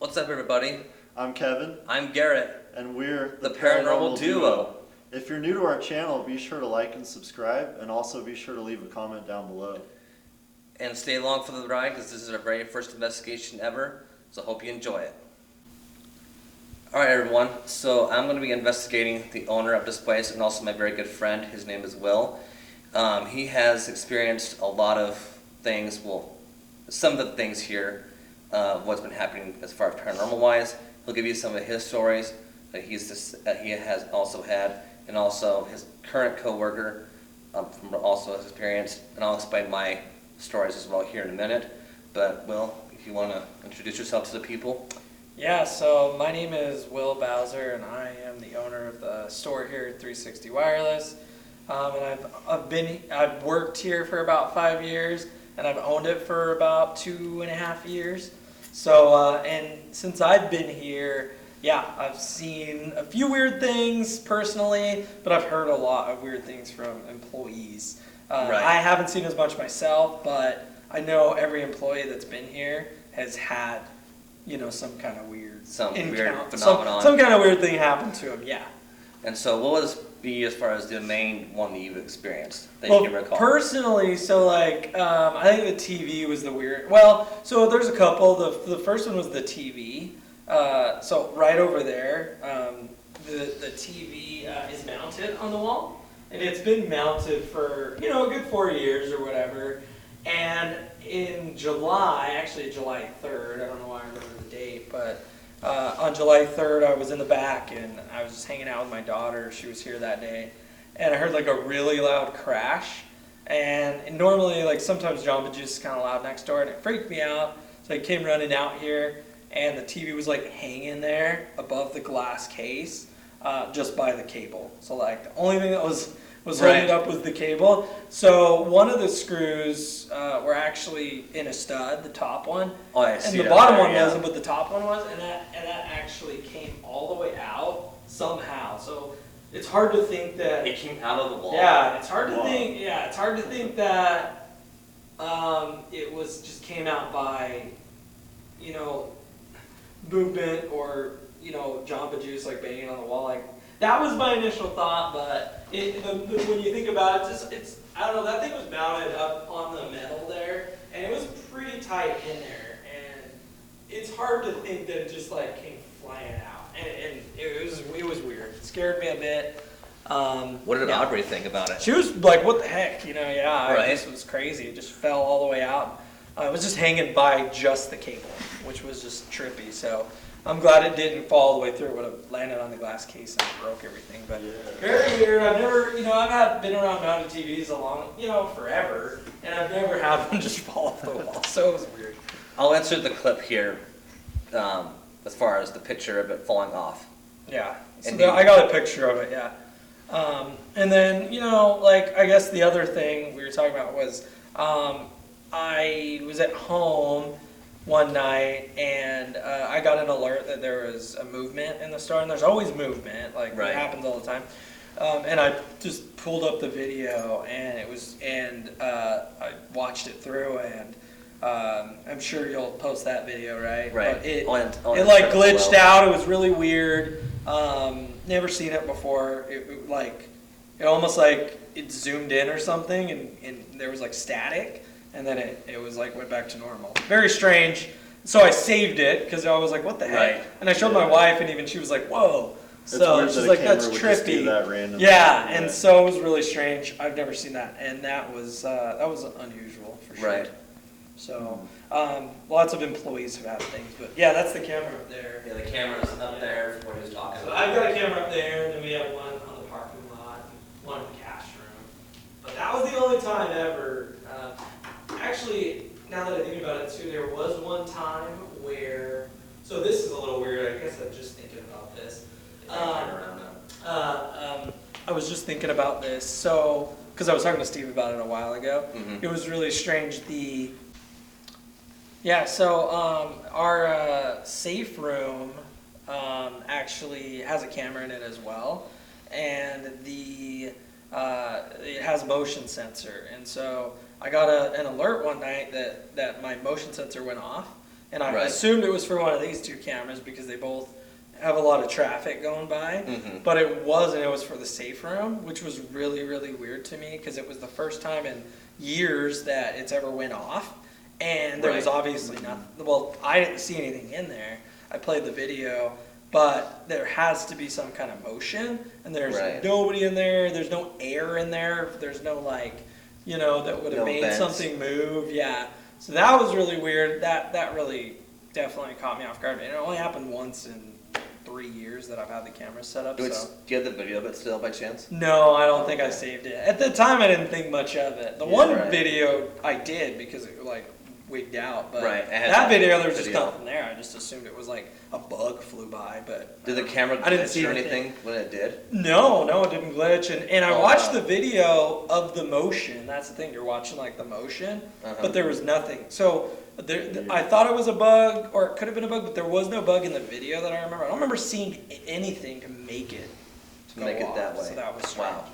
What's up, everybody? I'm Kevin. I'm Garrett. And we're the Paranormal Duo. If you're new to our channel, be sure to like and subscribe, and also be sure to leave a comment down below. And stay along for the ride, because this is our very first investigation ever, so hope you enjoy it. Alright, everyone, so I'm going to be investigating the owner of this place and also my very good friend. His name is Will. He has experienced a lot of things, well, some of the things here, what's been happening as far as paranormal-wise. He'll give you some of his stories that he has also had, and also his current co-worker from also his experience, and I'll explain my stories as well here in a minute. But Will, if you want to introduce yourself to the people. Yeah, so my name is Will Bowser, and I am the owner of the store here at 360 Wireless. And I've worked here for about 5 years, and I've owned it for about 2.5 years. So, and since I've been here, yeah, I've seen a few weird things personally, but I've heard a lot of weird things from employees. Right. I haven't seen as much myself, but I know every employee that's been here has had, some kind of weird phenomenon. Some kind of weird thing happened to him, yeah. And so what would be as far as the main one that you've experienced that Well, you can recall? personally, so I think the TV was the weird. Well, so there's a couple. The first one was the TV. So right over there, the TV is mounted on the wall, and it's been mounted for a good 4 years or whatever. And in July, actually July 3rd, I don't know why I remember the date, but on July 3rd, I was in the back and I was just hanging out with my daughter. She was here that day, and I heard like a really loud crash. And normally, like sometimes Jamba Juice is kind of loud next door, and it freaked me out. So I came running out here, and the TV was like hanging there above the glass case, just by the cable. So like the only thing that was holding it up was the cable. So one of the screws were actually in a stud, the top one. Oh, I see. And the bottom one wasn't, but the top one was, and that actually came all the way out somehow. So it's hard to think that it came out of the wall. Yeah, it's hard to think. Yeah, it's hard to think that it was just came out by movement or Jamba Juice like banging on the wall. Like that was my initial thought, but when you think about it, it's I don't know. That thing was mounted up on the metal there, and it was pretty tight in there, and it's hard to think that it just like came flying out, and it was weird. It scared me a bit. What did Audrey think about it? She was like, "What the heck?" Yeah, right. This was crazy. It just fell all the way out. It was just hanging by just the cable, which was just trippy. So I'm glad it didn't fall all the way through. It would have landed on the glass case and broke everything. But very weird. I've never, I've been around mounted TVs forever, and I've never had one just fall off the wall. So it was weird. I'll insert the clip here, as far as the picture of it falling off. Yeah. So I got a picture of it. Yeah. And then I guess the other thing we were talking about was I was at home one night, and I got an alert that there was a movement in the store, and there's always movement, like it happens all the time. And I just pulled up the video, and I watched it through, and I'm sure you'll post that video, right? Right. But it like glitched out. It was really weird. Never seen it before. It almost like it zoomed in or something, and there was like static. And then it was like went back to normal. Very strange. So I saved it because I was like, what the heck? Right. And I showed my wife, and even she was like, whoa. So she's like, that's trippy. And so it was really strange. I've never seen that. And that was unusual for sure. Right. So lots of employees have had things. But yeah, that's the camera up there. Yeah, the camera's up there for what he was talking about. I've got a camera up there, and then we have one on the parking lot, and one in the cash room. But that was the only time ever. Actually, now that I think about it too, there was one time where, so this is a little weird, I guess I'm just thinking about this. I was just thinking about this, so, because I was talking to Steve about it a while ago. Mm-hmm. It was really strange, our safe room actually has a camera in it as well, and it has a motion sensor, and so I got an alert one night that my motion sensor went off, and I Right. assumed it was for one of these two cameras because they both have a lot of traffic going by, but it wasn't. It was for the safe room, which was really, really weird to me because it was the first time in years that it's ever went off, and there was Right. obviously nothing. Well, I didn't see anything in there. I played the video, but there has to be some kind of motion, and there's Right. nobody in there. There's no air in there. There's no like, that would have No made vents. something move. Yeah. So that was really weird. That really definitely caught me off guard. And it only happened once in 3 years that I've had the camera set up. Do So. you have the video of it still by chance? No, I don't think I saved it. At the time, I didn't think much of it. The one right. video I did because it wigged out, but Right, I had that that video there was just video. nothing there. I just assumed it was like a bug flew by, but Did the camera I didn't glitch see or anything. anything when it did? No, it didn't glitch, and I Oh, watched wow. the video of the motion. That's the thing, you're watching like the motion, Uh-huh. but there was nothing. So I thought it was a bug, or it could have been a bug, but there was no bug in the video that I remember. I don't remember seeing anything to make it To make it that way. So that was strange. Wow.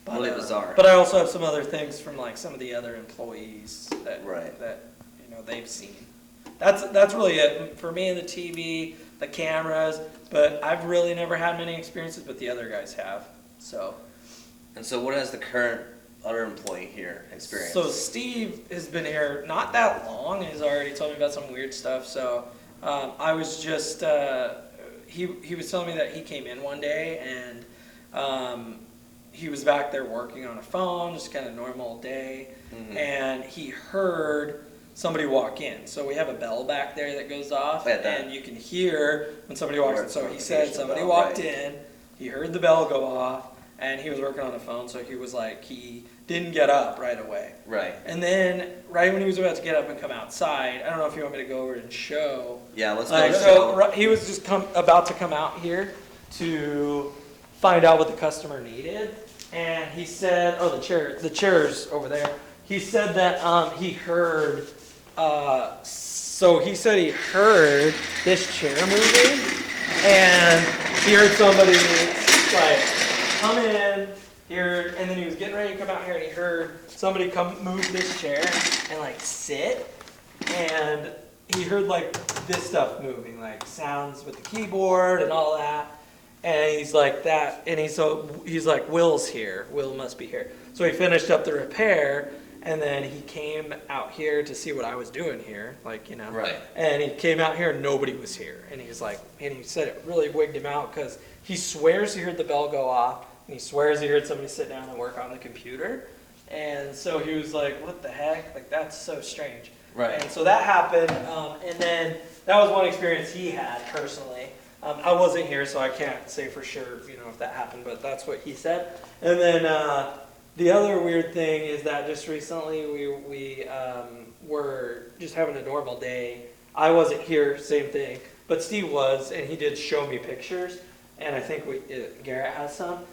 But, Really bizarre. But I also have some other things from like some of the other employees that Right. they've seen. That's really it for me and the TV, the cameras. But I've really never had many experiences, but the other guys have. So. And so what has the current other employee here experienced? So Steve has been here not that long. He's already told me about some weird stuff. So I was just he was telling me that he came in one day and he was back there working on a phone, just kind of normal day, and he heard somebody walk in. So we have a bell back there that goes off, and you can hear when somebody walks in. So he said somebody Bell, walked right. in, he heard the bell go off, and he was working on a phone, so he was like, he didn't get up right away. Right. And then, right when he was about to get up and come outside, I don't know if you want me to go over and show. Yeah, let's go. Like, so he was just about to come out here to find out what the customer needed, and he said, "Oh, the chair's over there." He said that he heard. So he said he heard this chair moving, and he heard somebody like come in here, and then he was getting ready to come out here, and he heard somebody come move this chair and like sit, and he heard like this stuff moving, like sounds with the keyboard and all that. And he's like that, and he's like, Will's here. Will must be here. So he finished up the repair, and then he came out here to see what I was doing here, Right. And he came out here, and nobody was here. And he's like, and he said it really wigged him out because he swears he heard the bell go off, and he swears he heard somebody sit down and work on the computer. And so he was like, what the heck? Like, that's so strange. Right. And so that happened, and then that was one experience he had personally. I wasn't here, so I can't say for sure, if that happened, but that's what he said. And then the other weird thing is that just recently we were just having a normal day. I wasn't here, same thing, but Steve was, and he did show me pictures, and I think Garrett has some.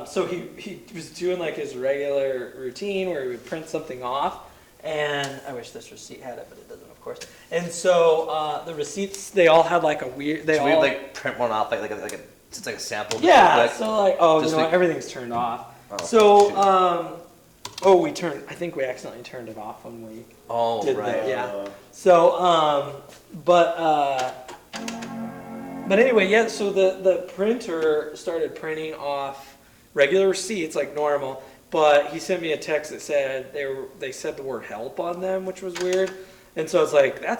So he was doing like his regular routine where he would print something off, and I wish this receipt had it, but it doesn't, of course. And so the receipts, they all had like a weird. So we like print one off like it's like a sample. Yeah. real quick? So like, oh, Just everything's turned off. Oh, So I think we accidentally turned it off when we did right. that. Yeah. So but anyway, yeah. So the printer started printing off regular receipts like normal. But he sent me a text that said they said the word help on them, which was weird. And so I was like, I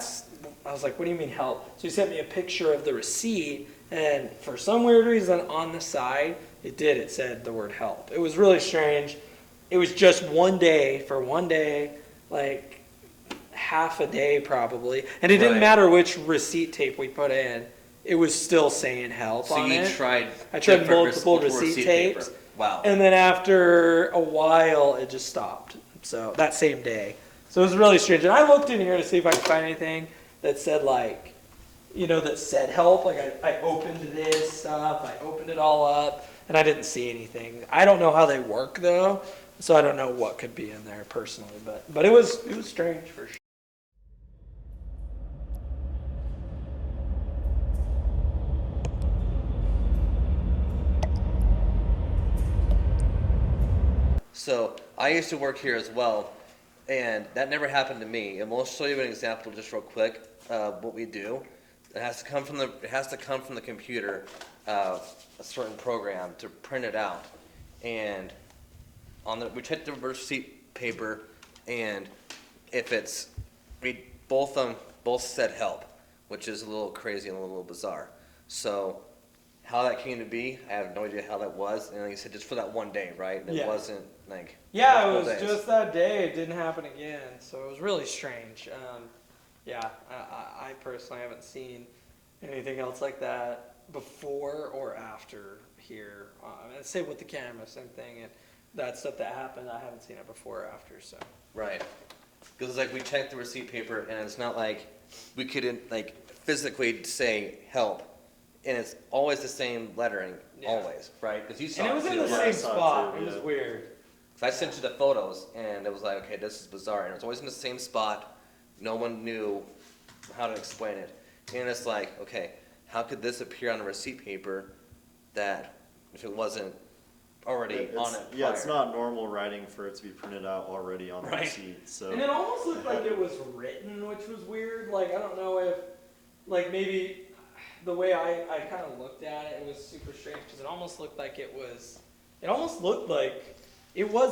was like, what do you mean help? So he sent me a picture of the receipt, and for some weird reason on the side, it said the word help. It was really strange. It was just one day, like half a day probably. And it didn't Right. matter which receipt tape we put in. It was still saying help So on you it. tried. I tried different multiple receipt tapes. paper. Wow. And then after a while, it just stopped. So that same day. So it was really strange. And I looked in here to see if I could find anything that said that said help. Like I opened this stuff, I opened it all up, and I didn't see anything. I don't know how they work though, so I don't know what could be in there personally. But it was strange for sure. So I used to work here as well, And that never happened to me. And we'll show you an example just real quick of what we do. It has to come from the computer, a certain program to print it out. And we check the receipt paper, and if both said help, which is a little crazy and a little bizarre. So how that came to be, I have no idea how that was. And like I said, just for that one day, right? And it wasn't like Yeah, it was multiple days. just that day. It didn't happen again, so it was really strange. I personally haven't seen anything else like that before or after here. I'd say with the camera, same thing. And that stuff that happened, I haven't seen it before or after. So Right. Because it's like we checked the receipt paper, and it's not like we couldn't like physically say help, and it's always the same lettering, always, right? Because you saw and it was in too. the Yeah, I same saw it spot. too, It was yeah. weird. So I sent you the photos, and it was like, okay, this is bizarre, and it was always in the same spot. No one knew how to explain it, and it's like, okay, how could this appear on a receipt paper that if it wasn't already on it? Yeah, it's prior? not normal writing for it to be printed out already on the Right. receipt. So And it almost looked like it was written, which was weird. Like, I don't know if, like, maybe the way I kind of looked at it, it was super strange because it almost looked like it was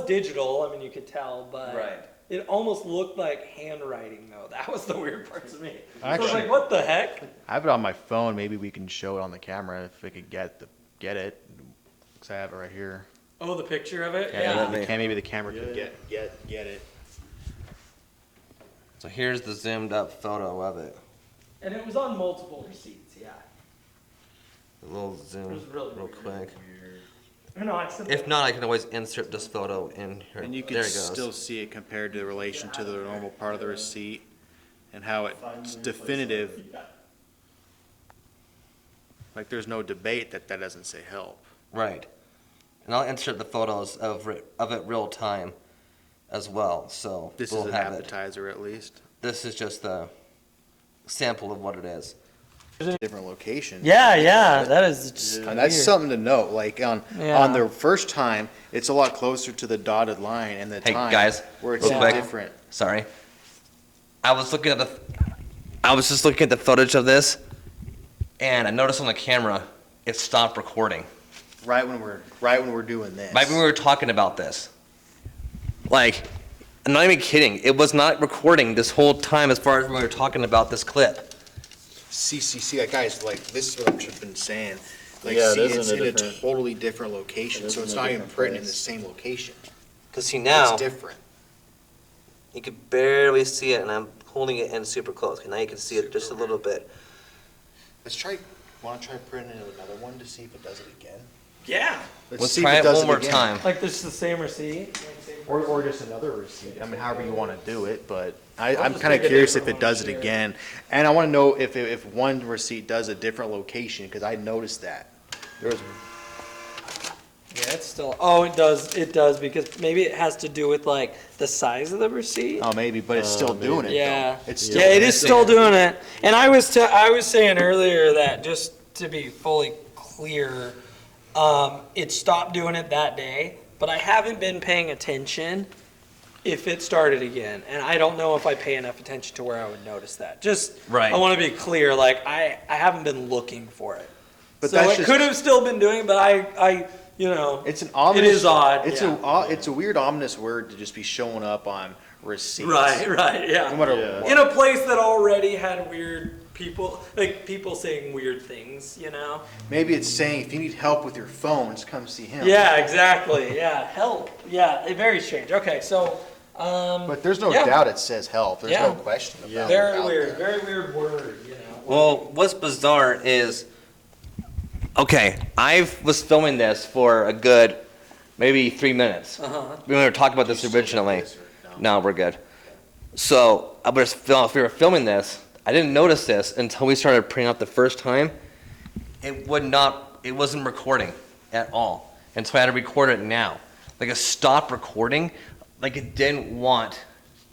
digital. I mean, you could tell, but Right. it almost looked like handwriting, though. That was the weird part to me. So I was Actually- like, what the heck? I have it on my phone. Maybe we can show it on the camera if we could get it. Cause I have it right here. Oh, the picture of it? Yeah, Maybe the camera could Yeah. get it. So here's the zoomed up photo of it. And it was on multiple receipts, yeah. A little It zoom was really real weird. quick. No, I said If not, I can always insert this photo in here. And you there can it goes. still see it compared to the relation to the normal part of the receipt and how it's definitive. Like there's no debate that doesn't say help. Right. And I'll insert the photos of it real time as well. So This we'll is an have it. appetizer at least. This is just a sample of what it is. Different location. yeah, that is just And that's something to note. Like on Yeah. the first time, it's a lot closer to the dotted line, and the Hey, time guys, where it's real quick. different. Sorry. I was just looking at the footage of this, and I noticed on the camera it stopped recording. Right when we're doing this. Right when we were talking about this. Like, I'm not even kidding. It was not recording this whole time as far as when we were talking about this clip. See, like, guys, like, this is what I've been saying. Like, Yeah, it see, is it's in in a a different- totally different location, it is so it's in a not even different printed in the place. same location. Because see now, It's different. you can barely see it, and I'm holding it in super close. Okay, now you can see it just a little bit. Wanna try printing another one to see if it does it again? Yeah. Let's see if try it does one more again. time. Like this is the same receipt? Or just another receipt. I mean, however you wanna do it, but I'm just kinda take a curious if different it does one, it sure. again. And I wanna know if one receipt does a different location, cause I noticed that. There was Yeah, it's still, oh, it does, because maybe it has to do with like the size of the receipt. Oh, maybe, but it's still maybe. doing it, though. Yeah, It's yeah, it is missing still doing it. And I was saying earlier that just to be fully clear, it stopped doing it that day, but I haven't been paying attention if it started again. And I don't know if I pay enough attention to where I would notice that. Just, Right. I want to be clear, like I haven't been looking for it. But So that's it just- could have still been doing it, but I you know, It's an ominous. It is odd, It's yeah. it's a weird ominous word to just be showing up on receipts. right, yeah. No matter Yeah. what. In a place that already had weird people, like people saying weird things, you know? Maybe it's saying if you need help with your phone, just come see him. Yeah, exactly. Yeah, help. Yeah, very strange. Okay, so, But there's no Yeah. doubt it says help. There's Yeah. no question about very about weird, that. very weird word, you know? Well, what's bizarre is, okay, I was filming this for a good maybe 3 minutes. Uh-huh. We were talking about this originally. No, we're good. So we were filming this. I didn't notice this until we started printing out the first time. It wasn't recording at all. And so I had to record it now. Like it stopped recording, like it didn't want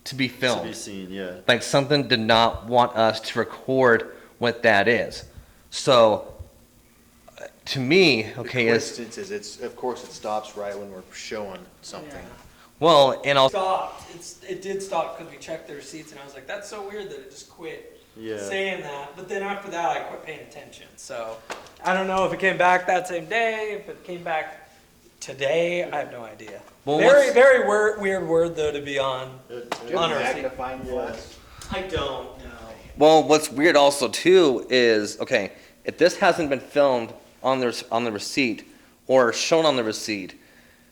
to be To be filmed. seen, yeah. Like something did not want us to record what that is. So to me, okay, The is instances, of course it stops right when we're showing something. Well, and also, stopped. It did stop because we checked the receipts, and I was like, that's so weird that it just quit saying that. But then after that, I quit paying attention. So I don't know if it came back that same day, if it came back today. I have no idea. Well, Very weird word though to be on a receipt. Magnifying glass. I don't know. well, what's weird also too is, okay, if this hasn't been filmed on the receipt or shown on the receipt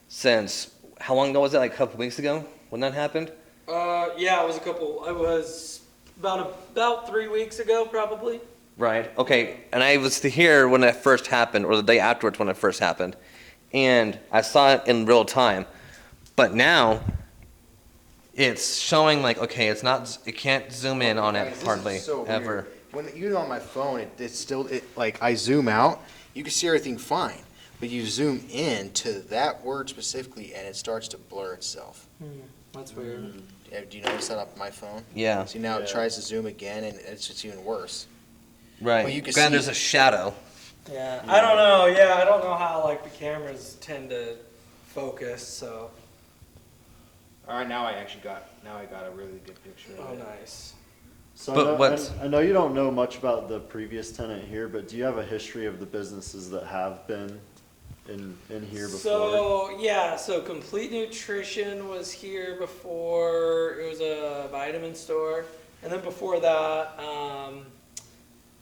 since, how long ago was it? Like a couple weeks ago when that happened? Yeah, it was about 3 weeks ago, probably. Right. Okay. And I was here when it first happened, or the day afterwards when it first happened, and I saw it in real time. But now, it's showing like, okay, it's not. It can't zoom in on it Guys, this hardly is so ever. weird. When you on my phone, it's still like I zoom out, you can see everything fine, but you zoom in to that word specifically, and it starts to blur itself. That's weird. Do you notice that on my phone? Yeah. See, now it Yeah. tries to zoom again, and it's just even worse. Right. Well, you can Granted, see- there's a shadow. Yeah, I don't know. Yeah, I don't know how like the cameras tend to focus. So, All right, now I got a really good picture oh, of it. nice. So But I know, what's- I know you don't know much about the previous tenant here, but do you have a history of the businesses that have been in here before? So yeah, so Complete Nutrition was here before. It was a vitamin store, and then before that,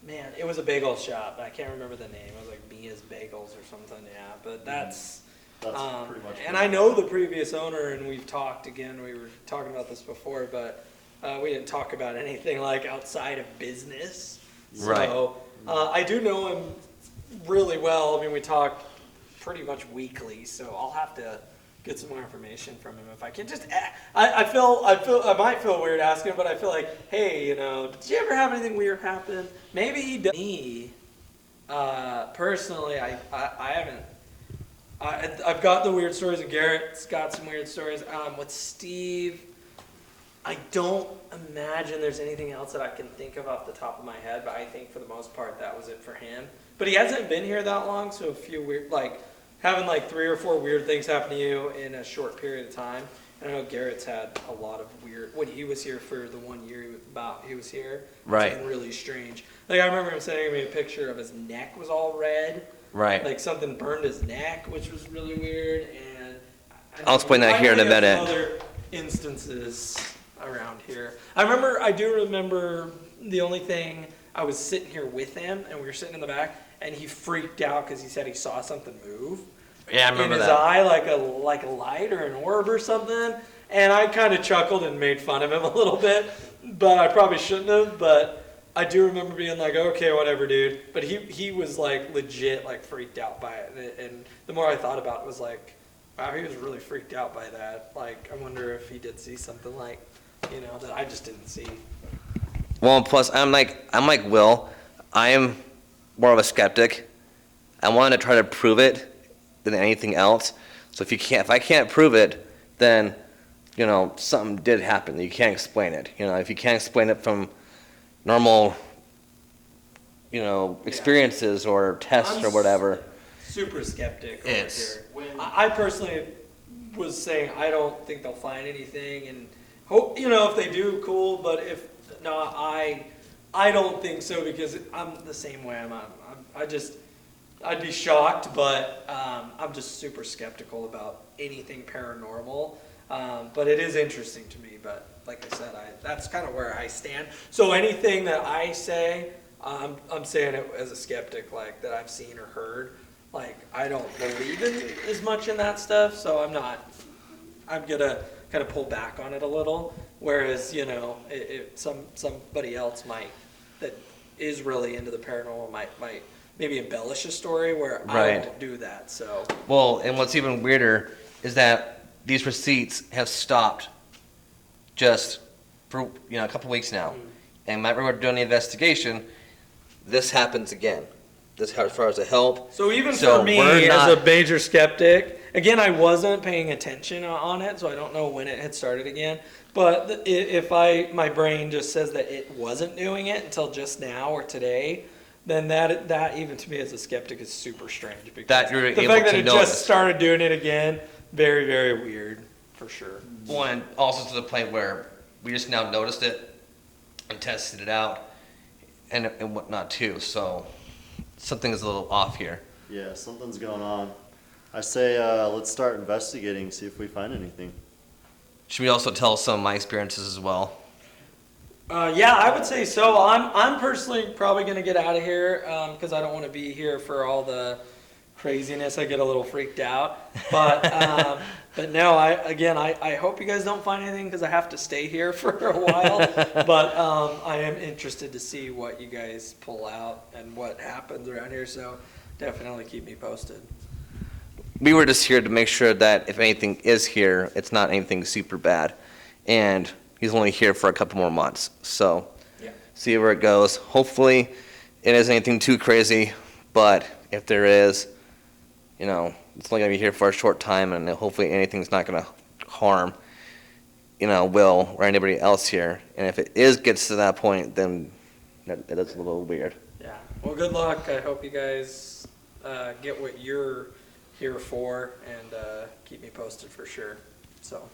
man, it was a bagel shop. I can't remember the name. It was like Mia's Bagels or something. Yeah, but that's. That's pretty much. And I know the previous owner, and we've talked again. We were talking about this before, but we didn't talk about anything like outside of business. Right. So I do know him really well. I mean, we talk pretty much weekly, so I'll have to get some more information from him if I can. Just I might feel weird asking, but I feel like, hey, did you ever have anything weird happen? Maybe he does. Me, personally, I haven't. I've got the weird stories, and Garrett's got some weird stories. With Steve, I don't imagine there's anything else that I can think of off the top of my head, but I think for the most part that was it for him. But he hasn't been here that long, so a few weird, like having like 3 or 4 weird things happen to you in a short period of time. And I know Garrett's had a lot of weird, when he was here for the 1 year he was here, Right. it's been really strange. Like I remember him sending me a picture of his neck was all red. Right. Like something burned his neck, which was really weird. And I'll explain that here in a I know he has minute. some other instances around here. I do remember the only thing, I was sitting here with him, and we were sitting in the back, and he freaked out because he said he saw something move Yeah, I in remember his that. eye, like a light or an orb or something. And I kind of chuckled and made fun of him a little bit, but I probably shouldn't have. But I do remember being like, okay, whatever, dude. But he was like legit like freaked out by it. And the more I thought about it, was like, wow, he was really freaked out by that. Like, I wonder if he did see something like, that I just didn't see. Well, plus I'm like Will. I am more of a skeptic. I want to try to prove it than anything else. So if I can't prove it, then something did happen. You can't explain it. If you can't explain it from normal, experiences or tests or whatever. Super skeptic over Yes. here. I personally was saying I don't think they'll find anything, and hope if they do, cool. But if not, I don't think so, because I'm the same way. I'd be shocked, but I'm just super skeptical about anything paranormal. But it is interesting to me. But like I said, that's kind of where I stand. So anything that I say, I'm saying it as a skeptic, like that I've seen or heard. Like I don't believe in as much in that stuff, so I'm gonna kind of pull back on it a little. Whereas somebody else that is really into the paranormal might maybe embellish a story where I Right. won't do that. So Well, and what's even weirder is that these receipts have stopped just for a couple weeks now. And whenever we're doing the investigation, this happens again. This as far as the help. So even So for me, we're not- as a major skeptic, again, I wasn't paying attention on it, so I don't know when it had started again. But if my brain just says that it wasn't doing it until just now or today, then that even to me as a skeptic is super strange. Because That you're the able fact that to it notice. just started doing it again, very, very weird. for sure. Well, and also to the point where we just now noticed it and tested it out and whatnot too. So something is a little off here. Yeah, something's going on. I say, let's start investigating, see if we find anything. Should we also tell some of my experiences as well? Yeah, I would say so. I'm personally probably gonna get out of here because I don't want to be here for all the craziness. I get a little freaked out. But no, I hope you guys don't find anything because I have to stay here for a while. But I am interested to see what you guys pull out and what happens around here. So definitely keep me posted. We were just here to make sure that if anything is here, it's not anything super bad. And he's only here for a couple more months. So Yeah. see where it goes. Hopefully it isn't anything too crazy, but if there is, you know, it's only going to be here for a short time, and hopefully anything's not going to harm, you know, Will or anybody else here. And if it gets to that point, then that is a little weird. Yeah. Well, good luck. I hope you guys get what you're here for, and keep me posted for sure. So.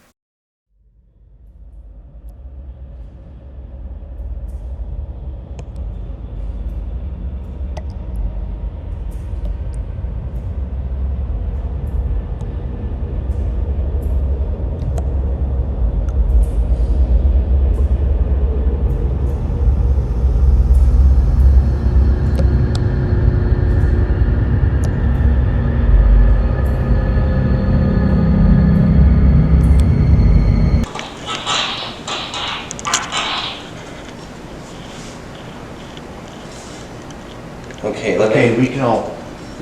Okay, Okay, we can all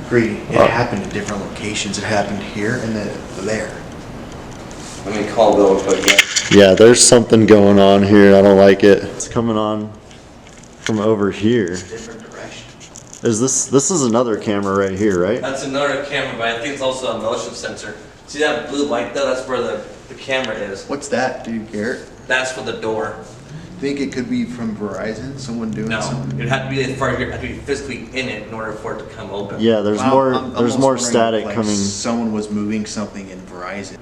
agree it happened in different locations. It happened here and then there. let me call Will real quick again. Yeah, there's something going on here. I don't like it. It's coming on from over here. Different direction. This is another camera right here, right? That's another camera, but I think it's also a motion sensor. See that blue light though? That's where the camera is. What's that, dude, Garrett? That's for the door. Think it could be from Verizon, someone doing No, something? it'd have to be as far as you have to be physically in it in order for it to come open. Yeah, there's Well, more. I'm There's almost more wondering if, static like, coming. Someone was moving something in Verizon.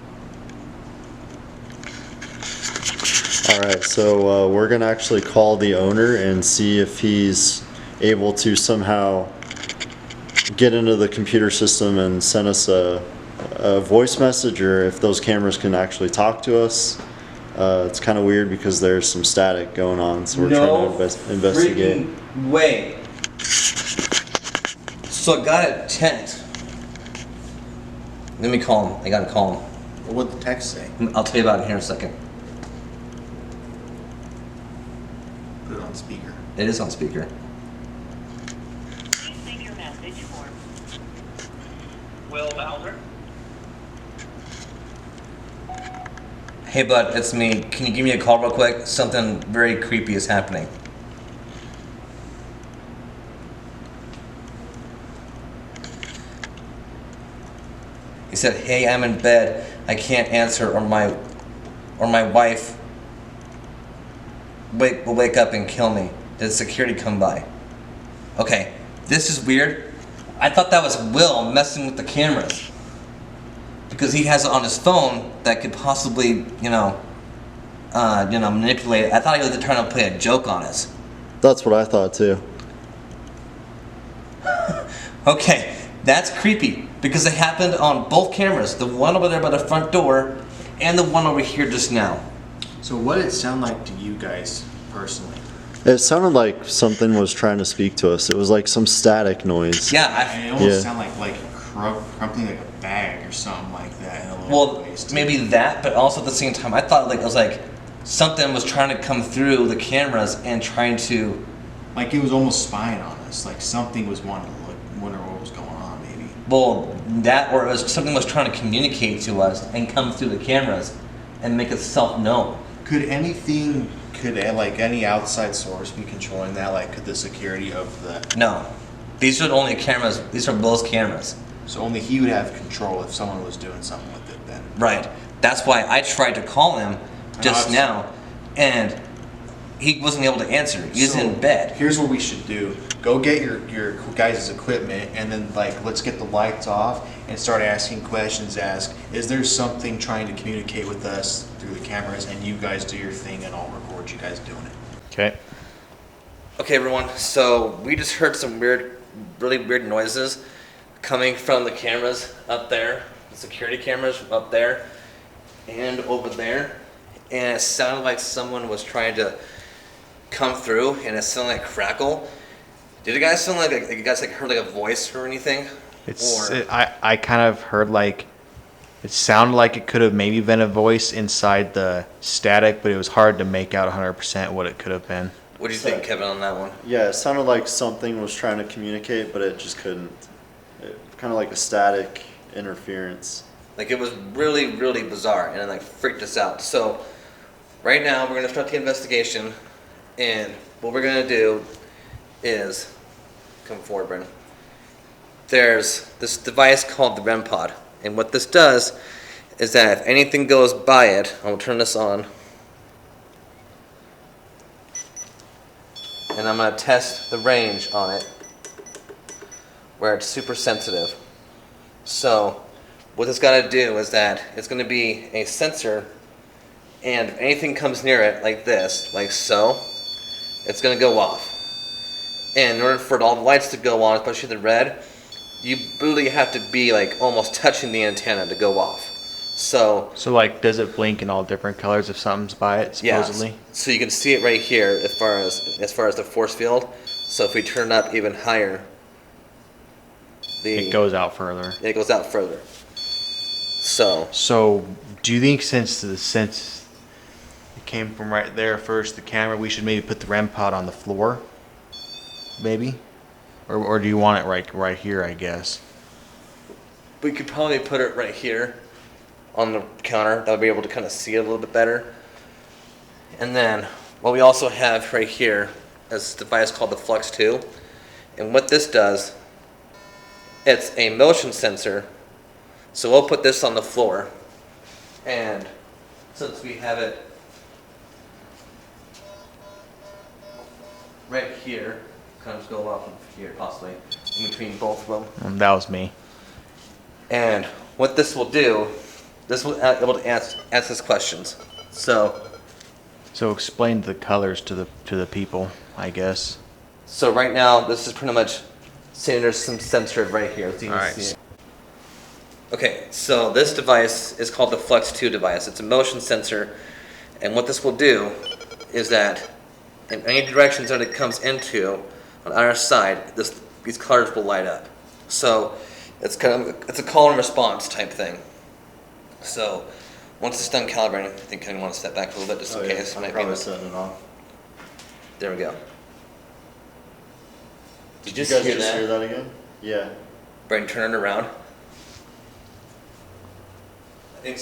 All right, so we're gonna actually call the owner and see if he's able to somehow get into the computer system and send us a voice message, or if those cameras can actually talk to us. It's kind of weird because there's some static going on, so we're trying to investigate. Freaking way. So I got a text. Let me call him. I gotta call him. What'd the text say? I'll tell you about it here in a second. Put it on speaker. It is on speaker. Please leave your message for Will Bowser. Hey bud, it's me. Can you give me a call real quick? Something very creepy is happening. He said, "Hey, I'm in bed. I can't answer, or my wife will wake up and kill me. Did security come by?" Okay, this is weird. I thought that was Will messing with the cameras, because he has it on his phone that could possibly, manipulate it. I thought he was trying to play a joke on us. That's what I thought too. Okay, that's creepy because it happened on both cameras. The one over there by the front door and the one over here just now. So what did it sound like to you guys personally? It sounded like something was trying to speak to us. It was like some static noise. Yeah, And it almost Yeah. sounded like crumpling like a bag or something like that. In a little well, place, too. maybe that, but also at the same time, I thought it was like something was trying to come through the cameras and trying to. Like it was almost spying on us. Like something was wanting to look, wonder what was going on, maybe. Well, that or it was something was trying to communicate to us and come through the cameras and make itself known. Could any outside source be controlling that? Like, could the security of the No, these are the only cameras. These are Will's cameras. so only he would have control if someone was doing something with it then? Right. That's why I tried to call him just I've- now, and he wasn't able to answer. He's So, in bed. Here's what we should do. Go get your guys' equipment and then like let's get the lights off and start asking questions. Ask, is there something trying to communicate with us through the cameras? And you guys do your thing, and I'll record you guys doing it. Okay. Okay, everyone. So we just heard some really weird noises coming from the cameras up there, the security cameras up there and over there, and it sounded like someone was trying to come through, and it sounded like crackle. Did it guys sound like you guys like heard like a voice or anything? I kind of heard like it sounded like it could have maybe been a voice inside the static, but it was hard to make out 100% what it could have been. What do you think, Kevin, on that one? Yeah, it sounded like something was trying to communicate, but it just couldn't. Kind of like a static interference. Like it was really, really bizarre, and it like freaked us out. So right now we're gonna start the investigation, and what we're gonna do is come forward, Brendan. There's this device called the REM pod, and what this does is that if anything goes by it, I'll turn this on, and I'm gonna test the range on it, where it's super sensitive. So what it's got to do is that it's going to be a sensor, and if anything comes near it like this, like so, it's going to go off. And in order for all the lights to go on, especially the red, you really have to be like almost touching the antenna to go off. So like, does it blink in all different colors if something's by it, supposedly? yeah, so you can see it right here as far as the force field. So if we turn it up even higher, It goes out further. It goes out further. So, do you think since it came from right there first, the camera, we should maybe put the REM pod on the floor, maybe, or do you want it right here? I guess. We could probably put it right here on the counter. That would be able to kind of see it a little bit better. And then what we also have right here is a device called the Flux 2. And what this does, it's a motion sensor. So we'll put this on the floor. And since we have it right here, kind of go off here possibly, in between both of them. That was me. And what this will do, this will be able to ask us questions. So explain the colors to the people, I guess. So right now, this is pretty much saying there's some sensor right here. So you can see it. Okay, so this device is called the Flux 2 device. It's a motion sensor, and what this will do is that in any directions that it comes into on our side, these colors will light up. So it's a call and response type thing. So once it's done calibrating, I think I want to step back a little bit just in case. I'm probably setting it off. There we go. Did you guys just hear that again? Yeah. Braden, turn it around. I think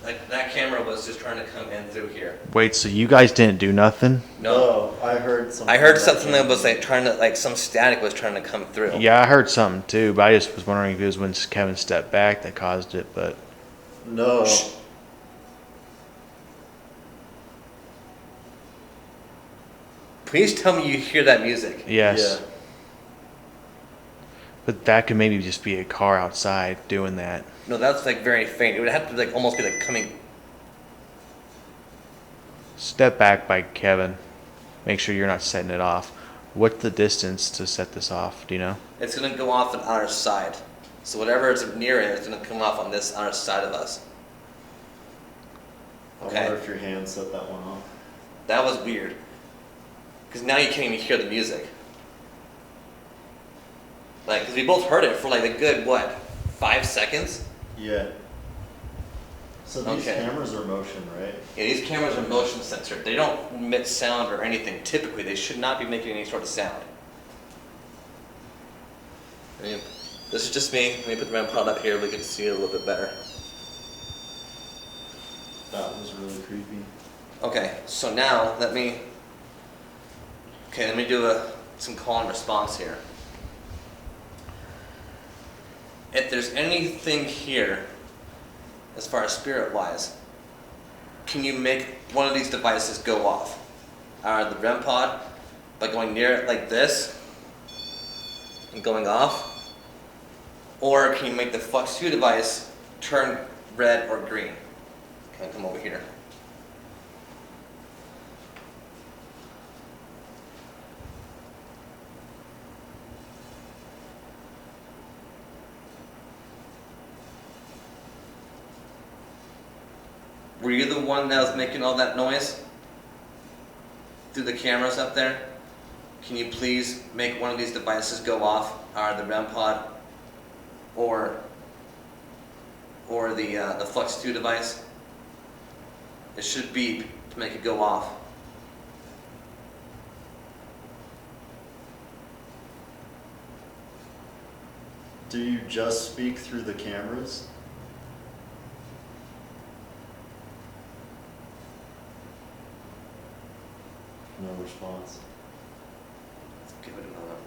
like that camera was just trying to come in through here. Wait, so you guys didn't do nothing? No, I heard something. I heard something that was like trying to, like some static was trying to come through. Yeah, I heard something too, but I just was wondering if it was when Kevin stepped back that caused it, but... No. Please tell me you hear that music. Yes. Yeah. But that could maybe just be a car outside doing that. No, that's like very faint. It would have to like almost be like coming. Step back by Kevin. Make sure you're not setting it off. What's the distance to set this off? Do you know? It's gonna go off on our side. So whatever is near it is gonna come off on this our side of us. I wonder if your hand set that one off. That was weird. Because now you can't even hear the music. Like, because we both heard it for like a good, what, 5 seconds? Yeah. So these Okay. cameras are motion, right? Yeah, these cameras are motion censored. They don't emit sound or anything. Typically, they should not be making any sort of sound. I mean, this is just me. Let me put the REM pod up here. We can see it a little bit better. That was really creepy. Okay, so now let me do some call and response here. If there's anything here, as far as spirit-wise, can you make one of these devices go off? The REM pod, by going near it like this, and going off? Or can you make the Flux 2 device turn red or green? Can I come over here? Were you the one that was making all that noise through the cameras up there? Can you please make one of these devices go off, the REM pod or the Flux 2 device? It should beep to make it go off. Do you just speak through the cameras? No response. Let's give it a moment.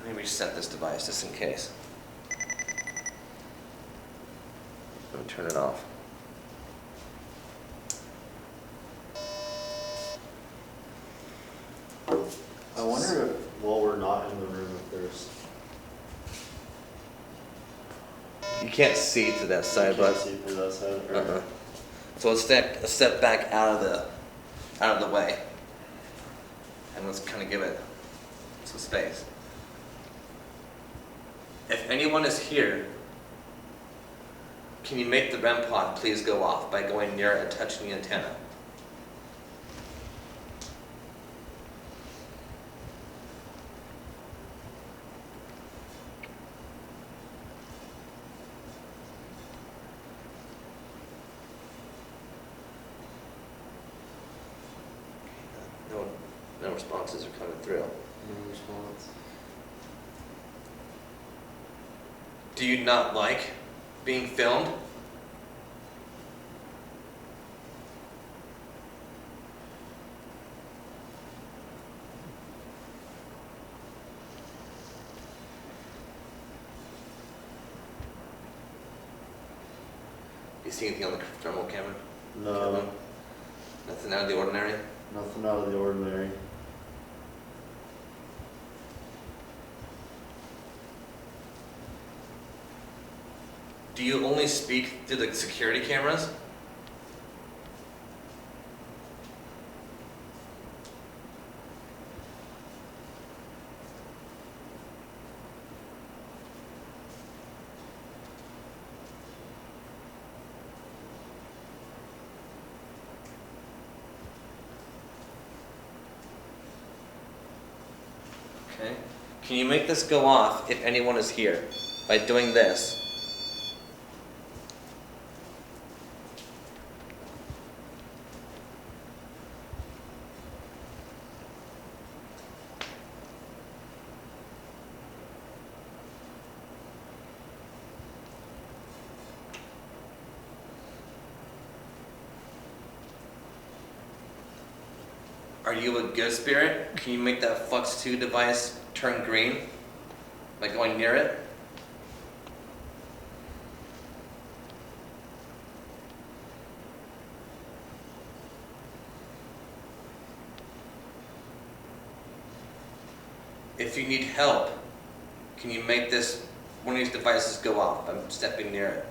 Let me reset this device just in case. Let me turn it off. I wonder if, while we're not in the room, if there's. You can't see to that side, Can't but see through that side. Or, uh-uh. So let's step back out of the way, and let's kind of give it some space. If anyone is here, can you make the REM pod please go off by going near it and touching the antenna? No responses are coming through. No response. Do you not like being filmed? You see anything on the thermal camera? No, Nothing out of the ordinary? nothing out of the ordinary. Do you only speak through the security cameras? Okay. Can you make this go off if anyone is here by doing this? Are you a good spirit? Can you make that Flux 2 device turn green by going near it? If you need help, can you make this one of these devices go off by stepping near it?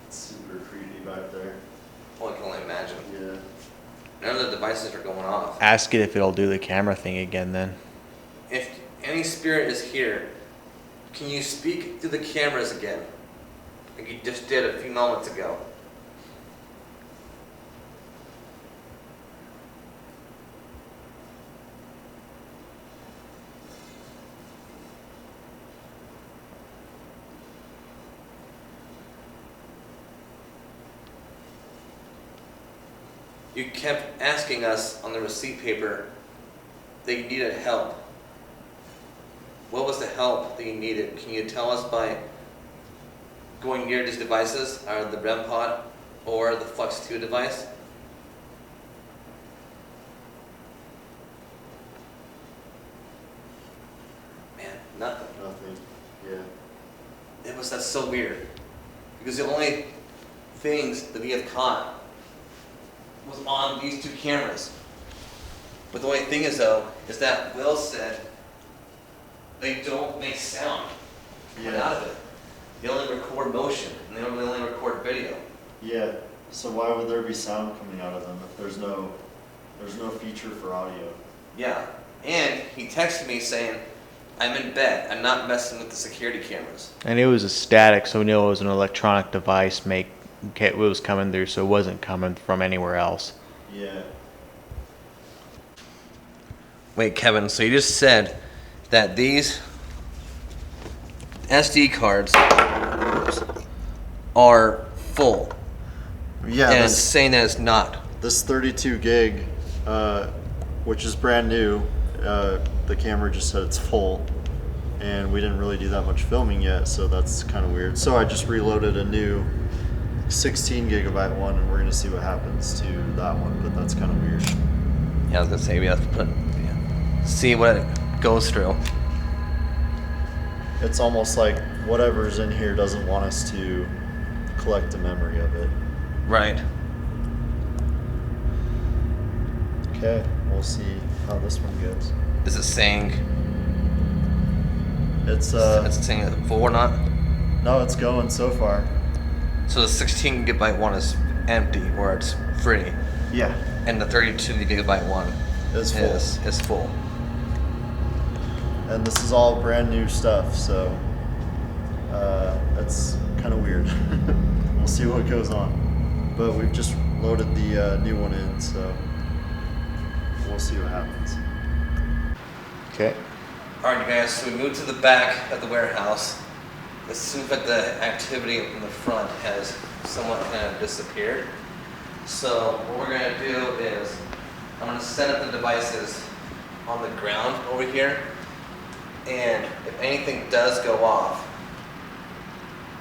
It's super creepy back there. Well, I can only imagine. Yeah. None of the devices are going off. Ask it if it'll do the camera thing again then. If any spirit is here, can you speak through the cameras again? Like you just did a few moments ago. You kept asking us on the receipt paper that you needed help. What was the help that you needed? Can you tell us by going near these devices, or the REM pod or the Flux 2 device? so weird. Because the only things that we have caught was on these 2 cameras. But the only thing is though, is that Will said they don't make sound coming out of it. They only record motion, and they only record video. Yeah, so why would there be sound coming out of them if there's no feature for audio? Yeah, and he texted me saying, I'm in bed, I'm not messing with the security cameras. And it was a static, so we knew it was an electronic device it was coming through, so it wasn't coming from anywhere else. Yeah. Wait, Kevin, so you just said that these SD cards are full, Yeah, and it's saying that it's not. this 32 gig, which is brand new, the camera just said it's full, and we didn't really do that much filming yet, so that's kind of weird. So I just reloaded a new 16 gigabyte one, and we're gonna see what happens to that one, but that's kind of weird. Yeah, I was gonna say we have to see what it goes through. It's almost like whatever's in here doesn't want us to collect the memory of it. Right. Okay, we'll see how this one goes. Is it saying It's it's saying it's full or not? no, it's going so far. So the 16 gigabyte one is empty, or it's free, Yeah, and the 32 gigabyte one it's full. is full. And this is all brand new stuff, so it's kind of weird. We'll see what goes on. But we've just loaded the new one in, so we'll see what happens. Okay. Alright, you guys, so we moved to the back of the warehouse. It seems like the activity in the front has somewhat kind of disappeared. So what we're going to do is I'm going to set up the devices on the ground over here, and if anything does go off,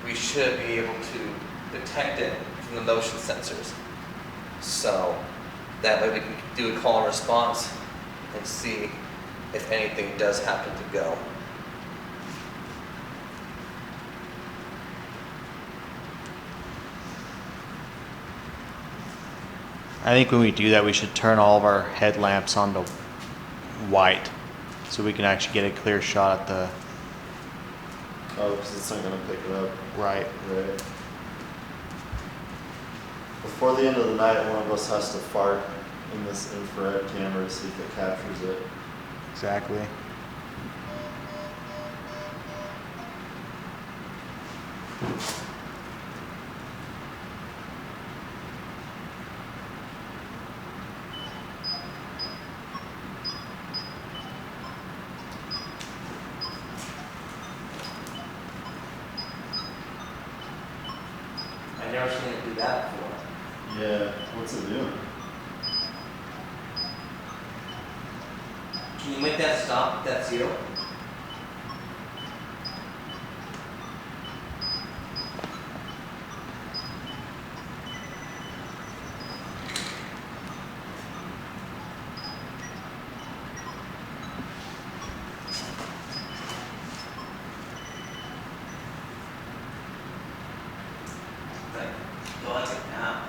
we should be able to detect it from the motion sensors. So that way we can do a call and response and see if anything does happen to go. I think when we do that, we should turn all of our headlamps onto white, so we can actually get a clear shot at the Oh, because it's not going to pick it up. right. Right. Before the end of the night, one of us has to fart in this infrared camera to see if it captures it. Exactly. I've never seen it do that before. Yeah, what's it doing? Can you make that stop? That's you. Like it now.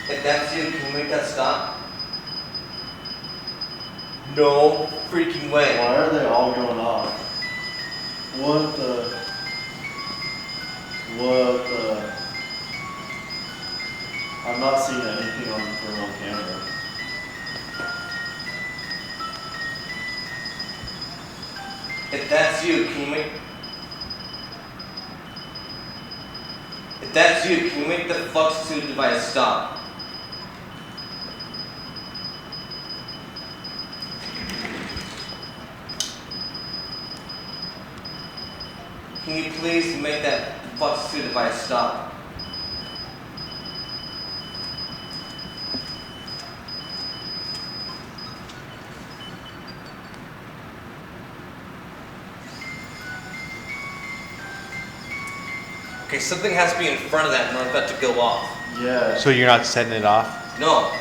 If that's you, can you make that stop? No freaking way. Why are they all going off? What the? I'm not seeing anything on the thermal camera. If that's you, can you make... If that's you, can you make the Flux 2 device stop? Can you please make that Flux 2 device stop? Okay, something has to be in front of that in order for that to go off. Yeah. So you're not setting it off? No.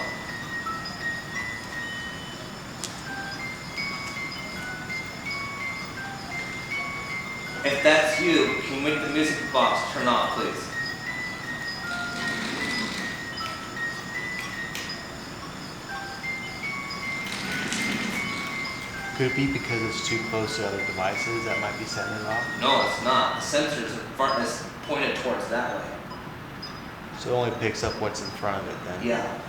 If that's you, can you make the music box turn off, please? Could it be because it's too close to other devices that might be setting it off? No, it's not. The sensor's in front is pointed towards that way. So it only picks up what's in front of it then? Yeah.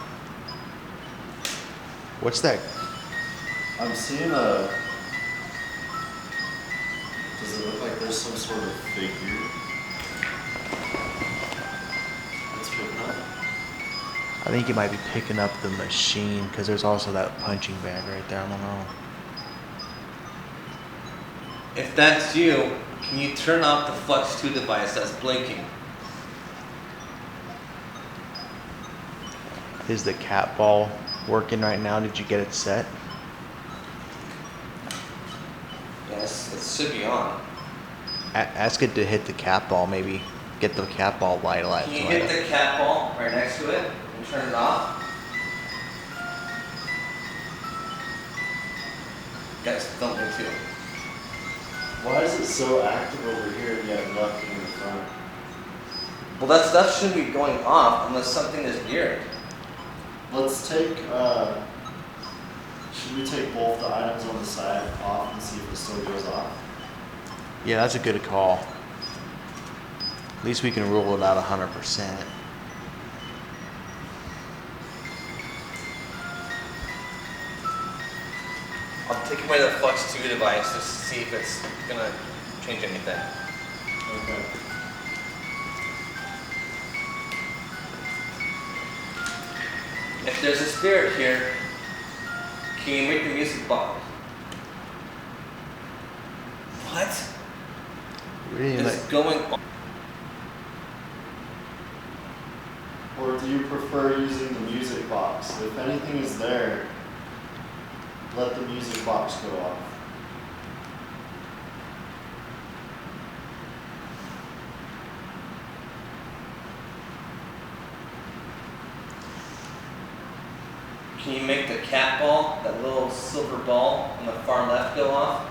What's that? I'm seeing a... Does it look like there's some sort of figure? It's picking up. I think it might be picking up the machine because there's also that punching bag right there. I don't know. If that's you, can you turn off the Flux 2 device that's blinking? Is the cat ball working right now? Did you get it set? Yes, it should be on. Ask it to hit the cat ball, maybe get the cat ball light. Can you hit the cat ball right next to it and turn it off? Guys, film me too. Why is it so active over here and yet nothing in the front? Well, that stuff shouldn't be going off unless something is near it. Let's take, should we take both the items on the side off and see if it still goes off? Yeah, that's a good call. At least we can rule it out 100%. I'll take away the Flux 2 device just to see if it's gonna change anything. Okay. If there's a spirit here, can you make the music box? What? Really, It's going on. Or do you prefer using the music box? If anything is there, let the music box go off. Can you make the cat ball, that little silver ball on the far left, go off?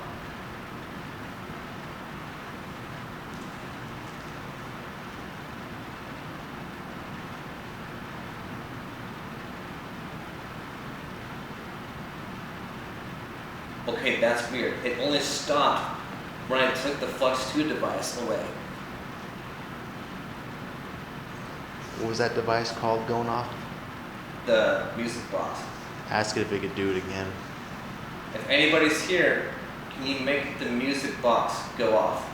Okay, that's weird. It only stopped when I took the Flux 2 device away. what was that device called going off? The music box. Ask it if it could do it again. If anybody's here, can you make the music box go off?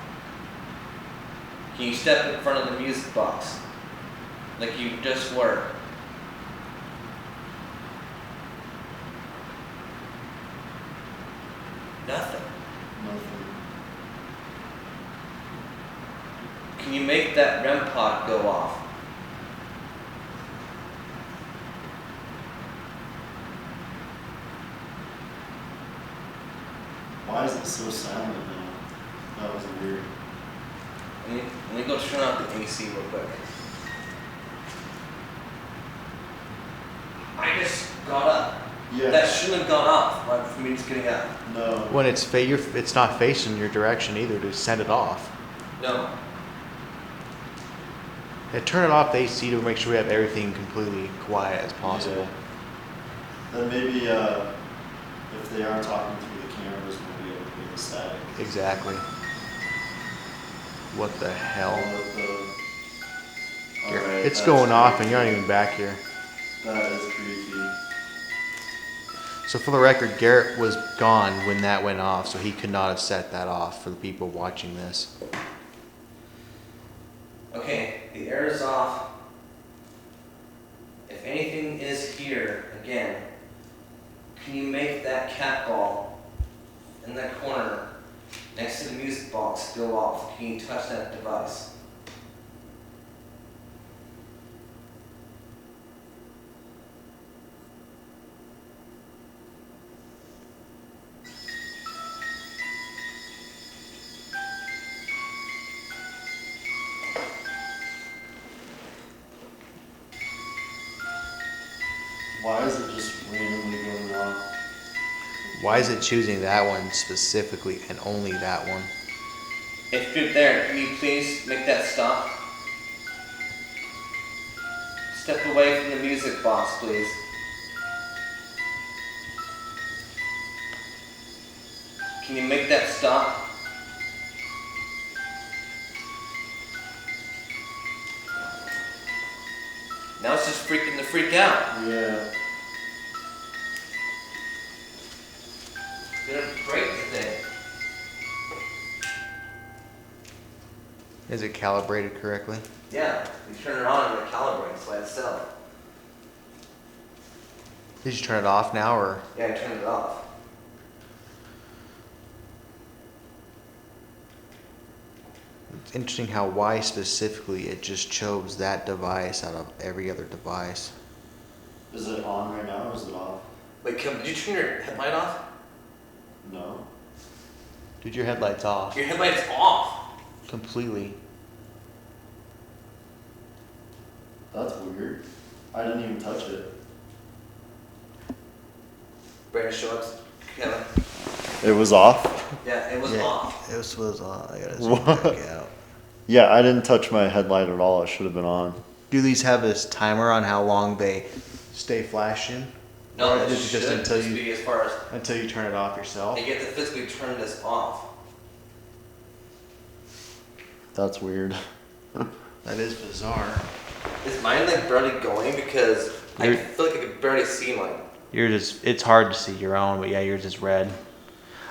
Can you step in front of the music box? Like you just were. Nothing. Nothing. Can you make that REM pod go off? Why is it so silent now? That was weird. Let me go turn off the AC real quick. I just got up. Yeah. That shouldn't have gone off right for me just getting up. No. When it's not facing your direction either to send it off. No. Yeah, turn it off the AC to make sure we have everything completely quiet as possible. Then maybe if they are talking through the cameras, we'll be able to hear the static. Exactly. What the hell? I'll let Alright, It's that's going off and creepy. you're not even back here. That is creepy. So for the record, Garrett was gone when that went off, so he could not have set that off for the people watching this. Okay, the air is off. If anything is here, again, can you make that cat ball in that corner next to the music box go off? Can you touch that device? Why is it just randomly going off? Why is it choosing that one specifically and only that one? If you're there, can you please make that stop? Step away from the music box, please. Can you make that stop? Now it's just freaking the freak out. Yeah. It's gonna break the thing. Is it calibrated correctly? Yeah, you turn it on and it calibrates by itself. Did you turn it off now or? Yeah, I turned it off. It's interesting how why specifically it just chose that device out of every other device. Is it on right now or is it off? Wait, Kim, did you turn your headlight off? No. Dude, your headlight's off. Your headlight's off. Completely. That's weird. I didn't even touch it. Brandon, show us. Kevin. It was off? Yeah, it was off. It was on. I gotta What? zoom back out. Yeah, I didn't touch my headlight at all. It should have been on. Do these have this timer on how long they stay flashing? No, Or that is it should just until just you be as far as until you turn it off yourself? you get to physically turn this off. That's weird. That is bizarre. Is mine like barely going? Because I You're- feel like I could barely see mine. It's hard to see your own, but yeah, yours is red.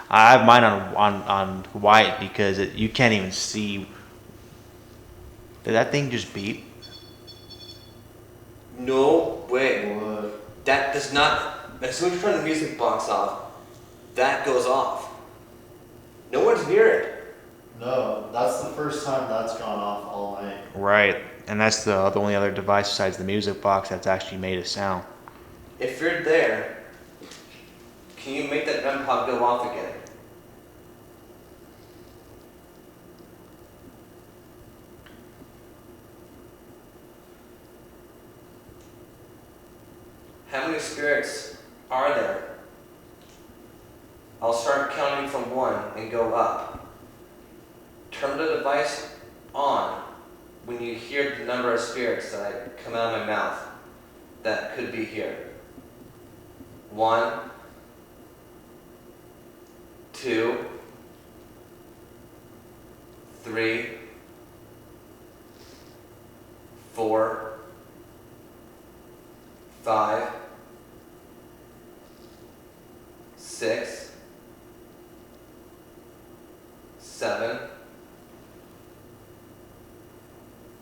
I have mine on white because you can't even see. Did that thing just beep? No way. What? That does not. As soon as you turn the music box off, that goes off. No one's near it. No, that's the first time that's gone off all night. Right, and that's the only other device besides the music box that's actually made a sound. If you're there, can you make that REM pod go off again? How many spirits are there? I'll start counting from 1 and go up. Turn the device on when you hear the number of spirits that come out of my mouth that could be here. 1, 2, 3, 4, 5, 6, 7,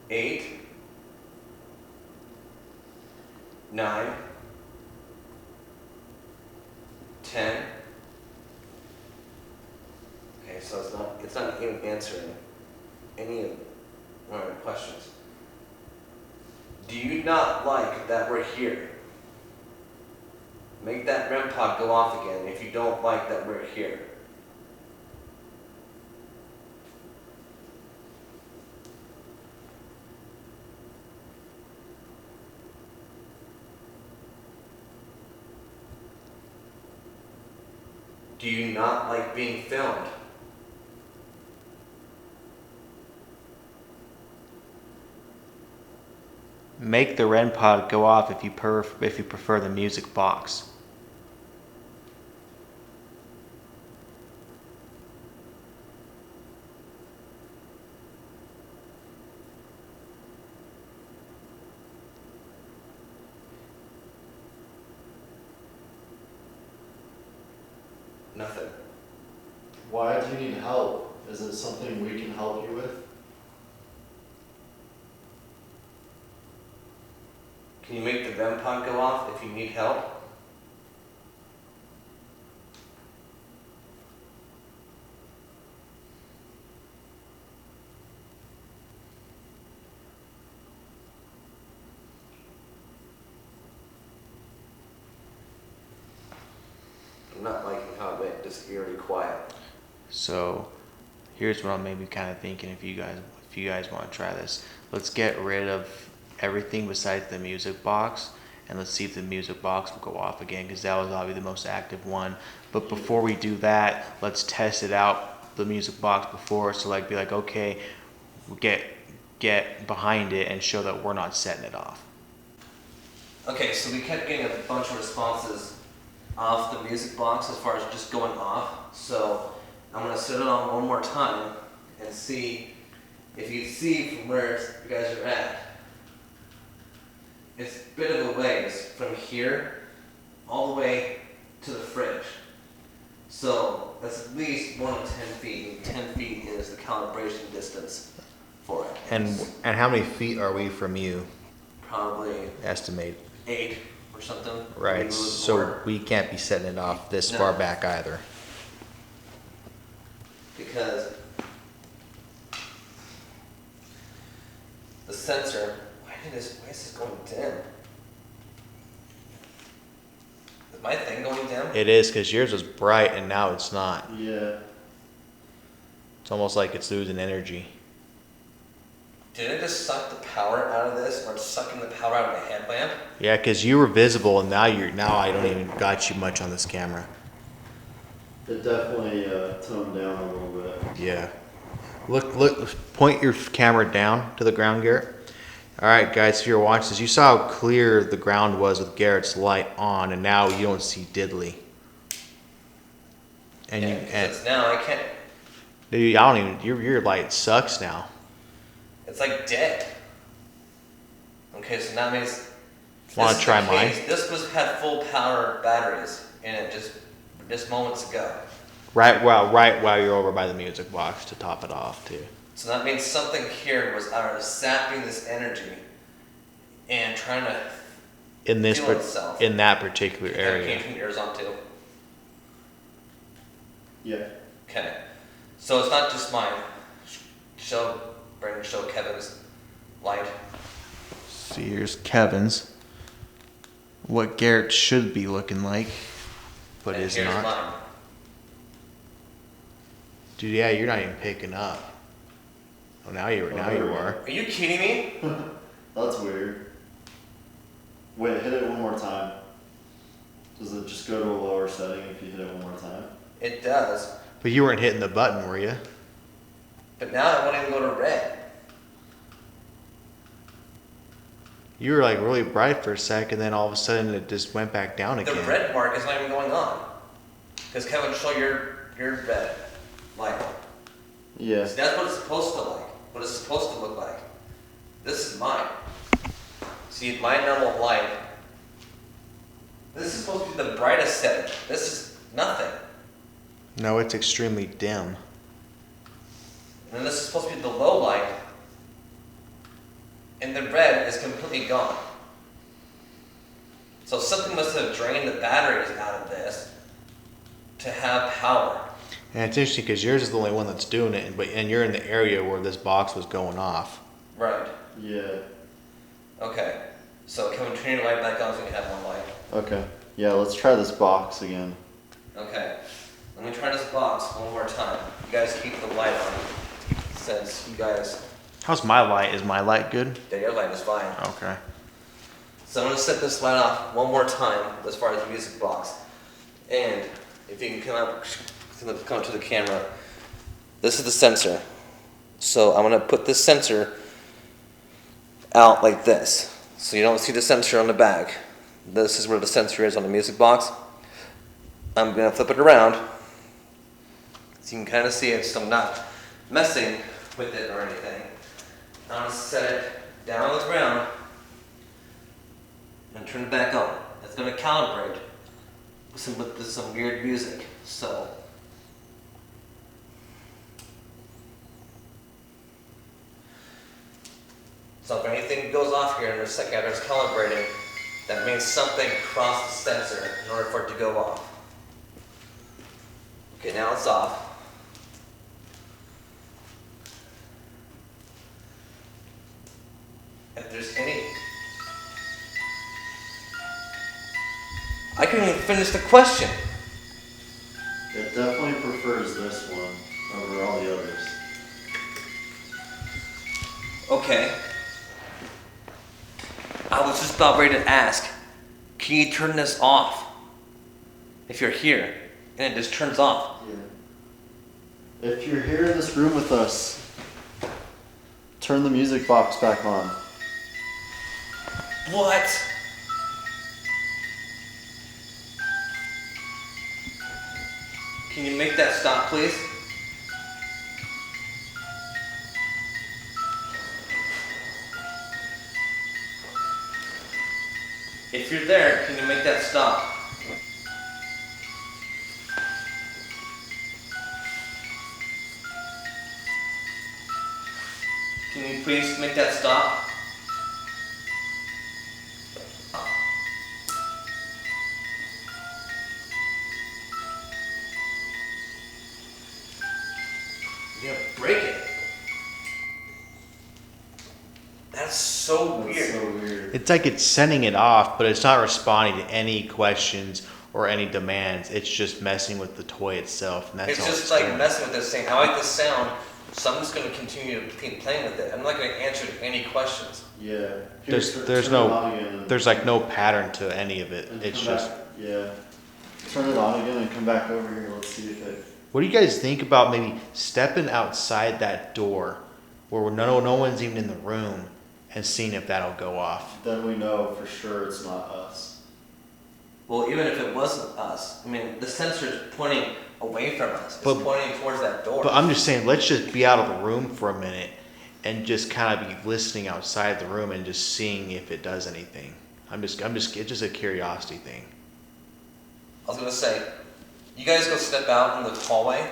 8, 9, 10. Okay, so it's not even answering any of my questions. Do you not like that we're here? Make that REM pod go off again if you don't like that we're here. Do you not like being filmed? Make the REM pod go off if you prefer the music box. Nothing. Why do you need help? Is it something we can help you with? Can you make the REM pod go off if you need help? I'm not liking how it went just eerily quiet. So here's what I'm maybe kind of thinking, if you guys want to try this, let's get rid of everything besides the music box, and let's see if the music box will go off again, because that was obviously the most active one. But before we do that, let's test it out, the music box, before, so like be like, okay, we'll get behind it and show that we're not setting it off. Okay, so we kept getting a bunch of responses off the music box as far as just going off. So I'm gonna set it on one more time and see if you see from where you guys are at. It's a bit of a ways from here all the way to the fridge. So that's at least more than 10 feet. And 10 feet is the calibration distance for it. And how many feet are we from you? Probably Estimate. 8 or something. Maybe a Right, little so more. we can't be setting it off this No. far back either. Because the sensor, why is this going dim? Is my thing going dim? It is, because yours was bright and now it's not. Yeah. It's almost like it's losing energy. Did it just suck the power out of this, or it's sucking the power out of the headlamp? Yeah, because you were visible and now I don't even got you much on this camera. It definitely toned down a little bit. Yeah. Look, point your camera down to the ground, Garrett. All right, guys, if you're watching this, you saw how clear the ground was with Garrett's light on, and now you don't see diddly. And Yeah, you, 'cause and it's now I can't. dude, I don't even. Your light sucks now. It's like dead. Okay, so that means. Want this to is try the mine? case. This was had full power batteries in it just moments ago. Right while you're over by the music box to top it off too. So that means something here was sapping this energy and trying to In this, Feel itself. in that particular Can area. you turn your ears on too? Yeah. Okay. So it's not just mine. Show Kevin's light. See, here's Kevin's. What Garrett should be looking like, but and is here's not. mine. Dude, yeah, you're not even picking up. Oh, now you are. Are you kidding me? That's weird. Wait, hit it one more time. Does it just go to a lower setting if you hit it one more time? It does. But you weren't hitting the button, were you? But now it won't even go to red. You were like really bright for a second, then all of a sudden it just went back down The again. red mark is not even going on. Because Kevin, show your red light. Yeah. See, that's what it's supposed to like. What it's supposed to look like. This is mine. See, my normal light. This is supposed to be the brightest setting. This is nothing. No, it's extremely dim. And then this is supposed to be the low light. And the red is completely gone. So something must have drained the batteries out of this to have power. And it's interesting because yours is the only one that's doing it, and you're in the area where this box was going off. Right. Yeah. Okay. So Kevin, turn your light back on so you have one light. Okay. Yeah, let's try this box again. Okay. Let me try this box one more time. You guys keep the light on since you guys. How's my light? Is my light good? Yeah, your light is fine. Okay. So I'm gonna set this light off one more time as far as the music box. And if you can come up to the camera, this is the sensor. So I'm gonna put this sensor out like this. So you don't see the sensor on the back. This is where the sensor is on the music box. I'm gonna flip it around so you can kind of see it, so I'm not messing with it or anything. I'm gonna set it down on the ground and turn it back on. It's gonna calibrate with some weird music. So So if anything goes off here in a second after it's calibrating, that means something crossed the sensor in order for it to go off. Okay, now it's off. If there's any... I couldn't even finish the question. It definitely prefers this one over all the others. Okay. I was just about ready to ask, can you turn this off? If you're here, and it just turns off. Yeah. If you're here in this room with us, turn the music box back on. What? Can you make that stop, please? If you're there, can you make that stop? Can you please make that stop? You're gonna break it. That's so weird. That's so weird. It's like it's sending it off, but it's not responding to any questions or any demands. It's just messing with the toy itself, and that's It's all just it's like doing. messing with this thing. I like this sound, so I'm just gonna continue to keep playing with it. I'm not gonna answer any questions. Yeah. Here, There's turn there's it no on again and- there's like no pattern to any of it. and It's come just. back. Yeah. Turn it on again and come back over here. Let's see if it. What do you guys think about maybe stepping outside that door, where no one's even in the room, and seeing if that'll go off? Then we know for sure it's not us. Well, even if it wasn't us, I mean, the sensor's pointing away from us. It's But- pointing towards that door. But I'm just saying, let's just be out of the room for a minute, and just kind of be listening outside the room and just seeing if it does anything. It's just a curiosity thing. I was gonna say, you guys go step out in the hallway.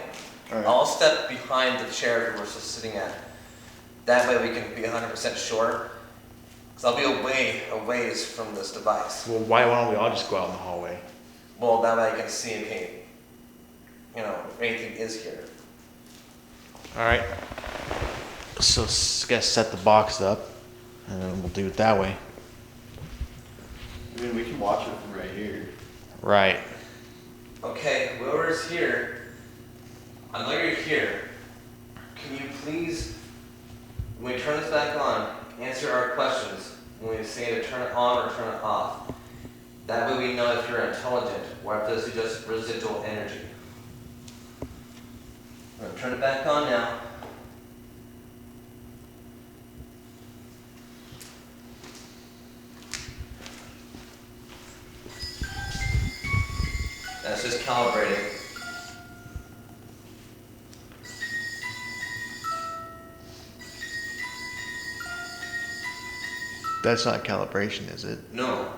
Alright. I'll step behind the chair we're just sitting at. That way we can be 100% sure. Because I'll be a ways from this device. Well, why don't we all just go out in the hallway? Well, that way I can see if anything is here. All right. So guess set the box up, and then we'll do it that way. I mean, we can watch it from right here. Right. Okay, whoever's here, I know you're here. Can you please, when we turn this back on, answer our questions when we say to turn it on or turn it off. That way we know if you're intelligent or if this is just residual energy. I'm gonna turn it back on now. That's just calibrating. That's not calibration, is it? No.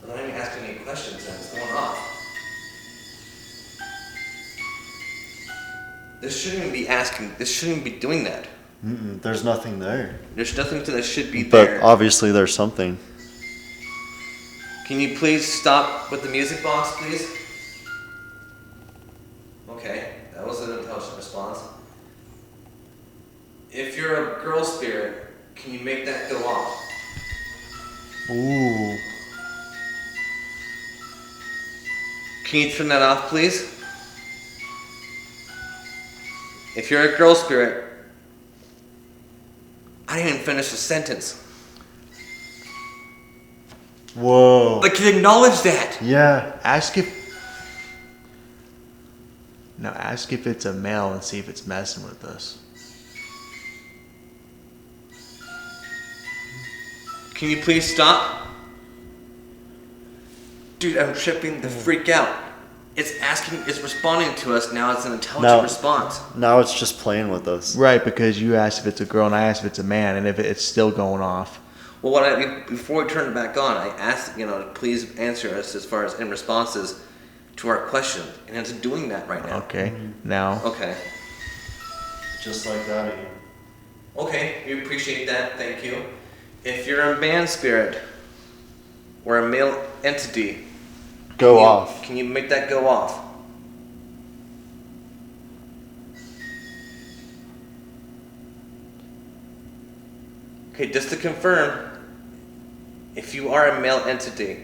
I'm not even asking any questions and it's going off. This shouldn't even be asking, this shouldn't even be doing that. There's nothing there. There's nothing that should be But there. obviously there's something. Can you please stop with the music box, please? Okay, that was an intelligent response. If you're a girl spirit, can you make that go off? Ooh. Can you turn that off, please? If you're a girl spirit, I didn't even finish the sentence. Whoa. Like, can you acknowledge that? Yeah. Ask if it's a male and see if it's messing with us. Can you please stop? Dude, I'm tripping the freak out. It's responding to us now. It's an intelligent Now- response. Now it's just playing with us. Right, because you asked if it's a girl and I asked if it's a man, and if it's still going off. Well, before we turn it back on, I asked, to please answer us as far as in responses to our question, and it's doing that right now. Okay, now. Okay. Just like that again. Okay, we appreciate that. Thank you. If you're a man spirit or a male entity, Go off. Can you make that go off? Okay, just to confirm, if you are a male entity.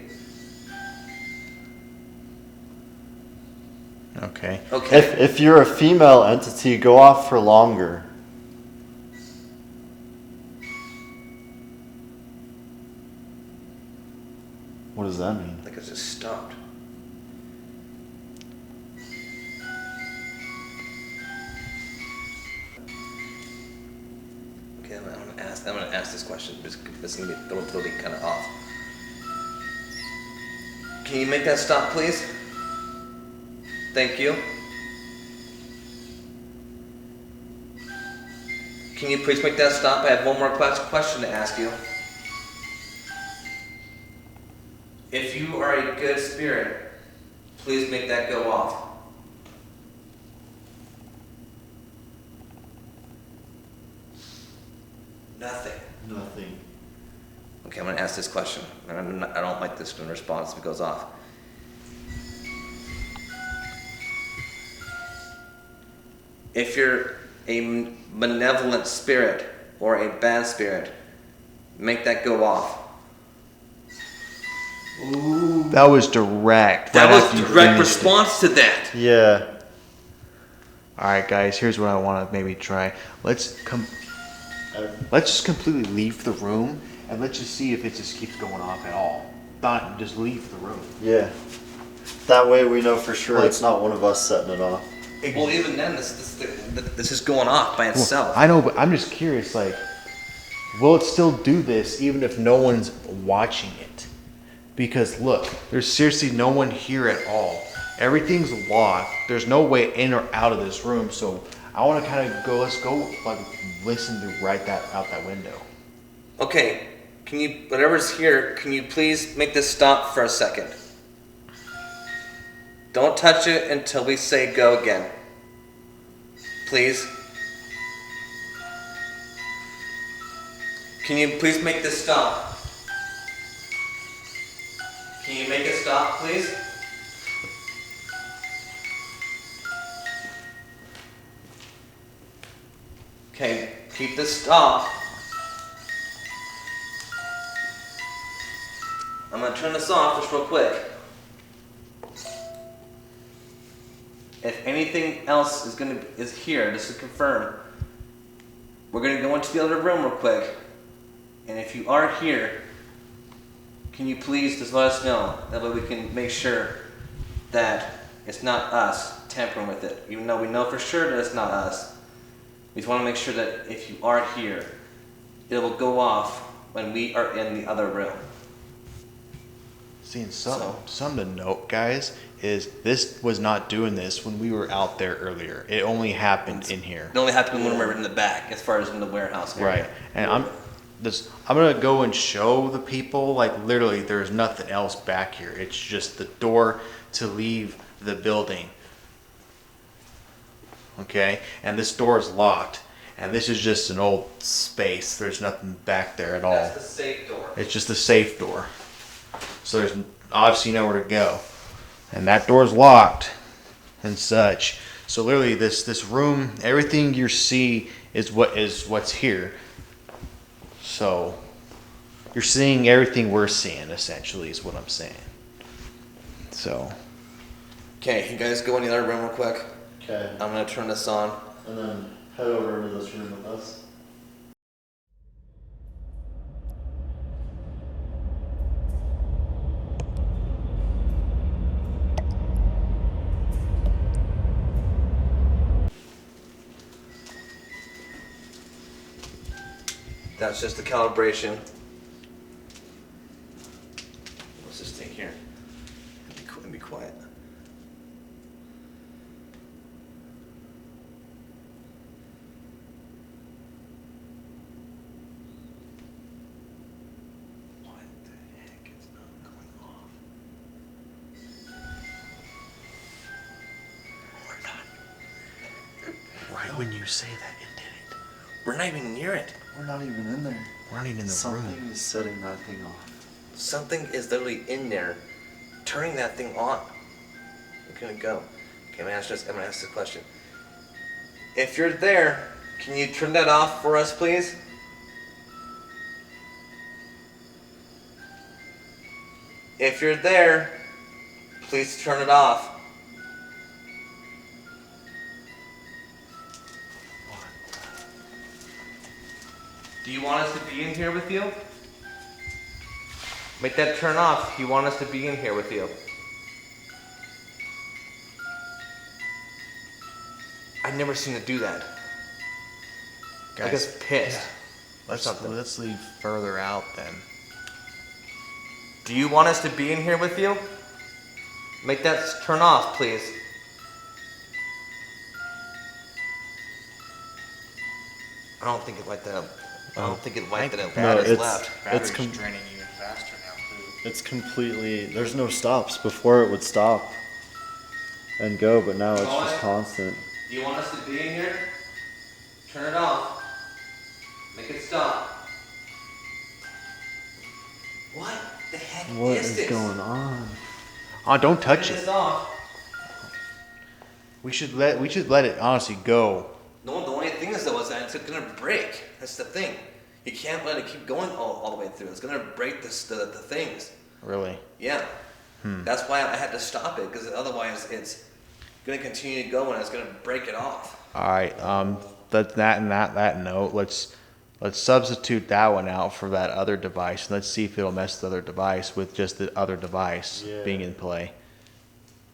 Okay. Okay. If you're a female entity, go off for longer. What does that mean? Like it just stopped. Okay, I'm gonna ask this question. This is gonna be totally kind of off. Can you make that stop, please? Thank you. Can you please make that stop? I have one more question to ask you. If you are a good spirit, please make that go off. Nothing. Nothing. Okay, I'm gonna ask this question, and I don't like this response if it goes off. If you're a malevolent spirit or a bad spirit, make that go off. That was direct. That right was after you direct finished it. response to that. Yeah. All right, guys. Here's what I want to maybe try. Let's just completely leave the room and let's just see if it just keeps going off at all. Not just leave the room. Yeah. That way we know for sure Like- it's not one of us setting it off. Well, even then, this is going off by itself. I know, but I'm just curious. Like, will it still do this even if no one's watching it? Because look, there's seriously no one here at all. Everything's locked. There's no way in or out of this room. So I want to kind of go. Let's go. Like, listen to right out that window. Okay, can you, whatever's here, can you please make this stop for a second? Don't touch it until we say go again. Please. Can you please make this stop? Can you make it stop, please? Okay, keep this stop. I'm gonna turn this off just real quick. If anything else is here, just to confirm, we're gonna go into the other room real quick. And if you are here, can you please just let us know? That way we can make sure that it's not us tampering with it. Even though we know for sure that it's not us. We just want to make sure that if you are here, it will go off when we are in the other room. Seeing something to note, guys, is this was not doing this when we were out there earlier. It only happened in here. It only happened when we were in the back, as far as in the warehouse area. Right. And I'm gonna go and show the people, like, literally there's nothing else back here. It's just the door to leave the building. Okay? And this door is locked. And this is just an old space. There's nothing back there at all. That's the safe door. It's just a safe door. So there's obviously nowhere to go. And that door's locked and such. So literally this room, everything you see is what's here. So you're seeing everything we're seeing, essentially, is what I'm saying. So Okay, you guys go in the other room real quick. Okay. I'm gonna turn this on. And then head over into this room with us. That's just the calibration. Let's just stay here and be quiet. What the heck? It's not going off. We're not. right when you say that, it did it. We're not even near it. We're not even in there. We're not even in the Something room. is setting that thing off. Something is literally in there, turning that thing on. I'm gonna go. Okay, I'm gonna ask this question. If you're there, can you turn that off for us, please? If you're there, please turn it off. Do you want us to be in here with you? Make that turn off. You want us to be in here with you. I've never seen it do that. I Guys, guess pissed. Or something. let's leave further out then. Do you want us to be in here with you? Make that turn off, please. I don't think it liked that. I don't think it liked that it No, has it's- left. It's draining even faster now too. It's completely. There's no stops. Before it would stop and go, but now it's just constant. Do you want us to be in here? Turn it off. Make it stop. What the heck What is is this? going on? Oh, don't touch Turn it. this off. We should let it honestly go. No, the only thing is though is that it's gonna break. That's the thing. You can't let it keep going all the way through. It's gonna break the things. Really. Yeah. That's why I had to stop it, because otherwise it's gonna continue to go and it's gonna break it off. All right. That note. Let's substitute that one out for that other device. Let's see if it'll mess the other device with just the other device Yeah. being in play.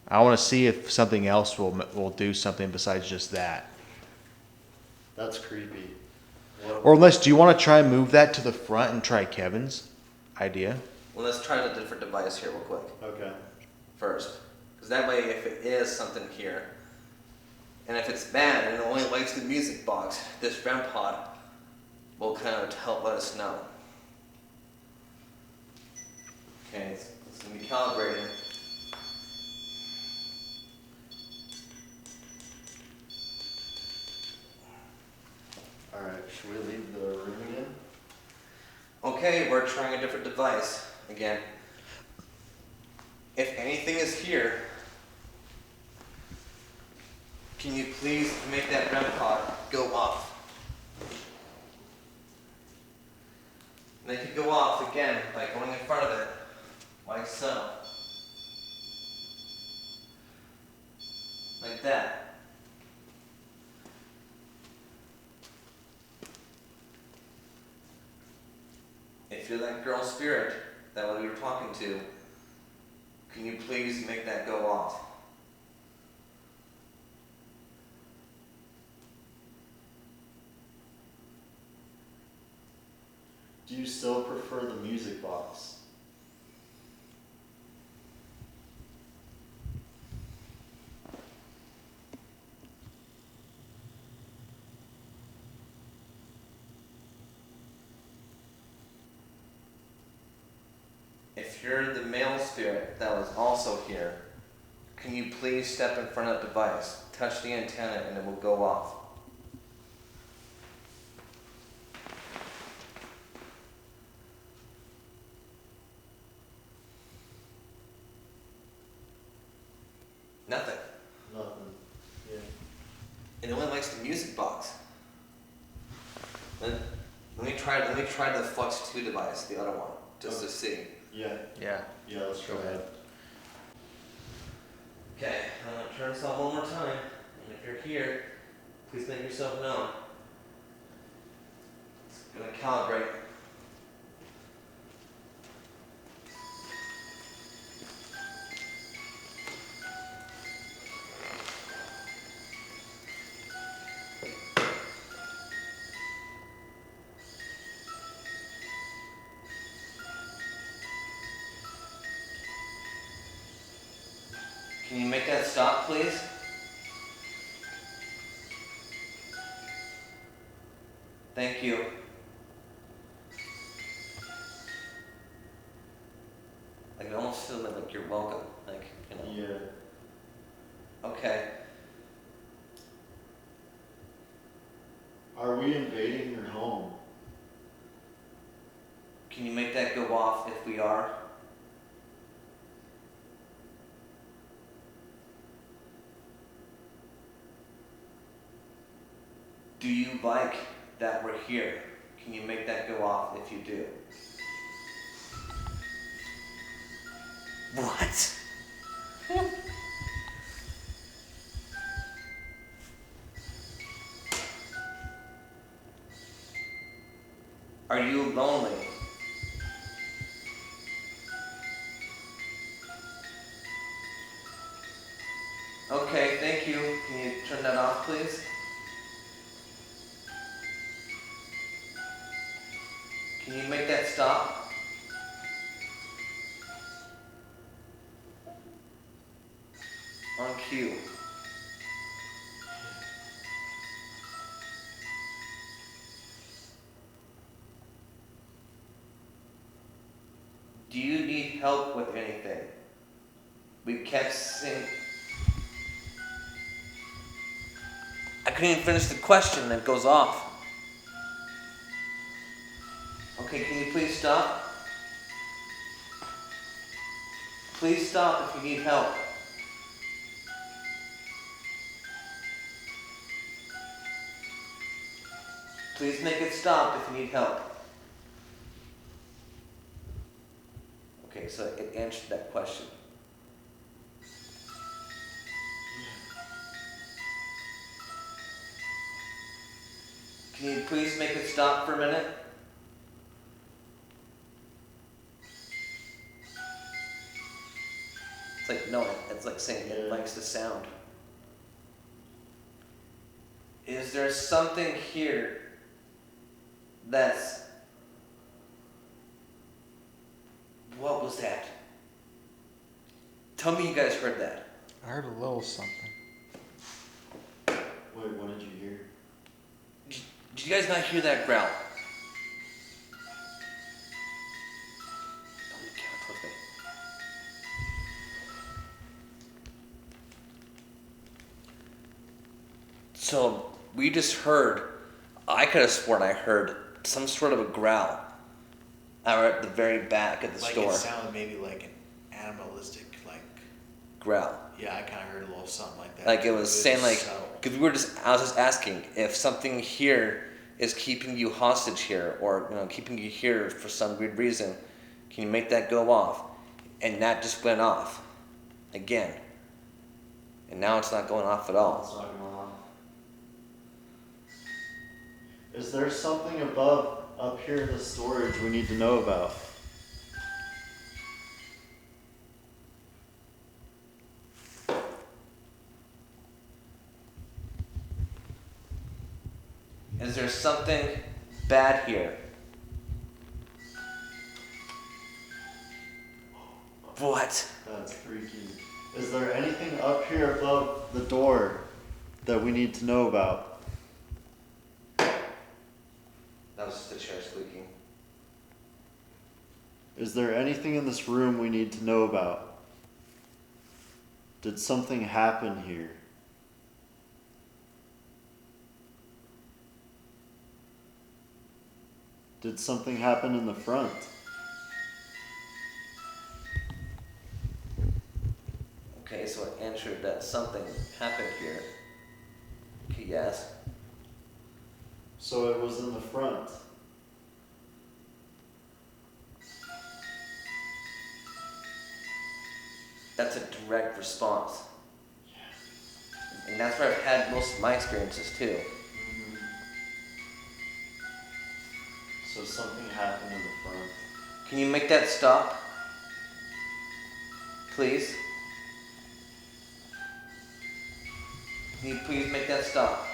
I want to see if something else will do something besides just that. That's creepy. Or unless, do you want to try and move that to the front and try Kevin's idea? Well, let's try a different device here real quick Okay. first, because that way if it is something here, and if it's bad and it only likes the music box, this REM pod will kind of help let us know. Okay, it's gonna be calibrating. All right. Should we leave the room again? Okay, we're trying a different device again. If anything is here, can you please make that REM pod go off? Make it go off again by going in front of it, like so. Like that. If you're that girl spirit that we were talking to, can you please make that go off? Do you still prefer the music box? If you're the male spirit that was also here, can you please step in front of that device, touch the antenna, and it will go off? Nothing. Nothing. Yeah. It only likes the music box. Let me try the Flux 2 device, the other one, just to see. Yeah. Yeah. Yeah. Let's Go ahead. Okay, I'm gonna turn this on one more time, and if you're here, please make yourself known. It's gonna calibrate. Can you make that stop, please? Thank you. Like, it almost feels like you're welcome. Like, you know. Yeah. Okay. Are we invading your home? Can you make that go off if we are? Do you like that we're here? Can you make that go off if you do? What? Are you lonely? Okay, thank you. Can you turn that off, please? Can you make that stop? On cue. Do you need help with anything? We kept saying. I couldn't even finish the question and it goes off. Okay, can you please stop? Please stop if you need help. Please make it stop if you need help. Okay, so it answered that question. Can you please make it stop for a minute? It's like, no, it's like saying it likes the sound. Is there something here that's... What was that? Tell me you guys heard that. I heard a little something. Wait, what did you hear? Did you guys not hear that growl? Don't look at it towards me. So we just heard, I could have sworn I heard some sort of a growl out at the very back of the Like store. it sounded maybe like an animalistic, like, Growl. yeah, I kind of heard a little something like that. Like it was saying like, subtle. because I was just asking if something here is keeping you hostage here, or keeping you here for some weird reason. Can you make that go off? And that just went off again. And now it's not going off at all. It's not going on. Is there something above up here in the storage we need to know about? Is there something bad here? What? That's freaky. Is there anything up here above the door that we need to know about? That was just the chair squeaking. Is there anything in this room we need to know about? Did something happen here? Did something happen in the front? Okay, so it answered that something happened here. Okay, yes. So it was in the front. That's a direct response. And that's where I've had most of my experiences too. So something happened in the front. Can you make that stop? Please? Can you please make that stop?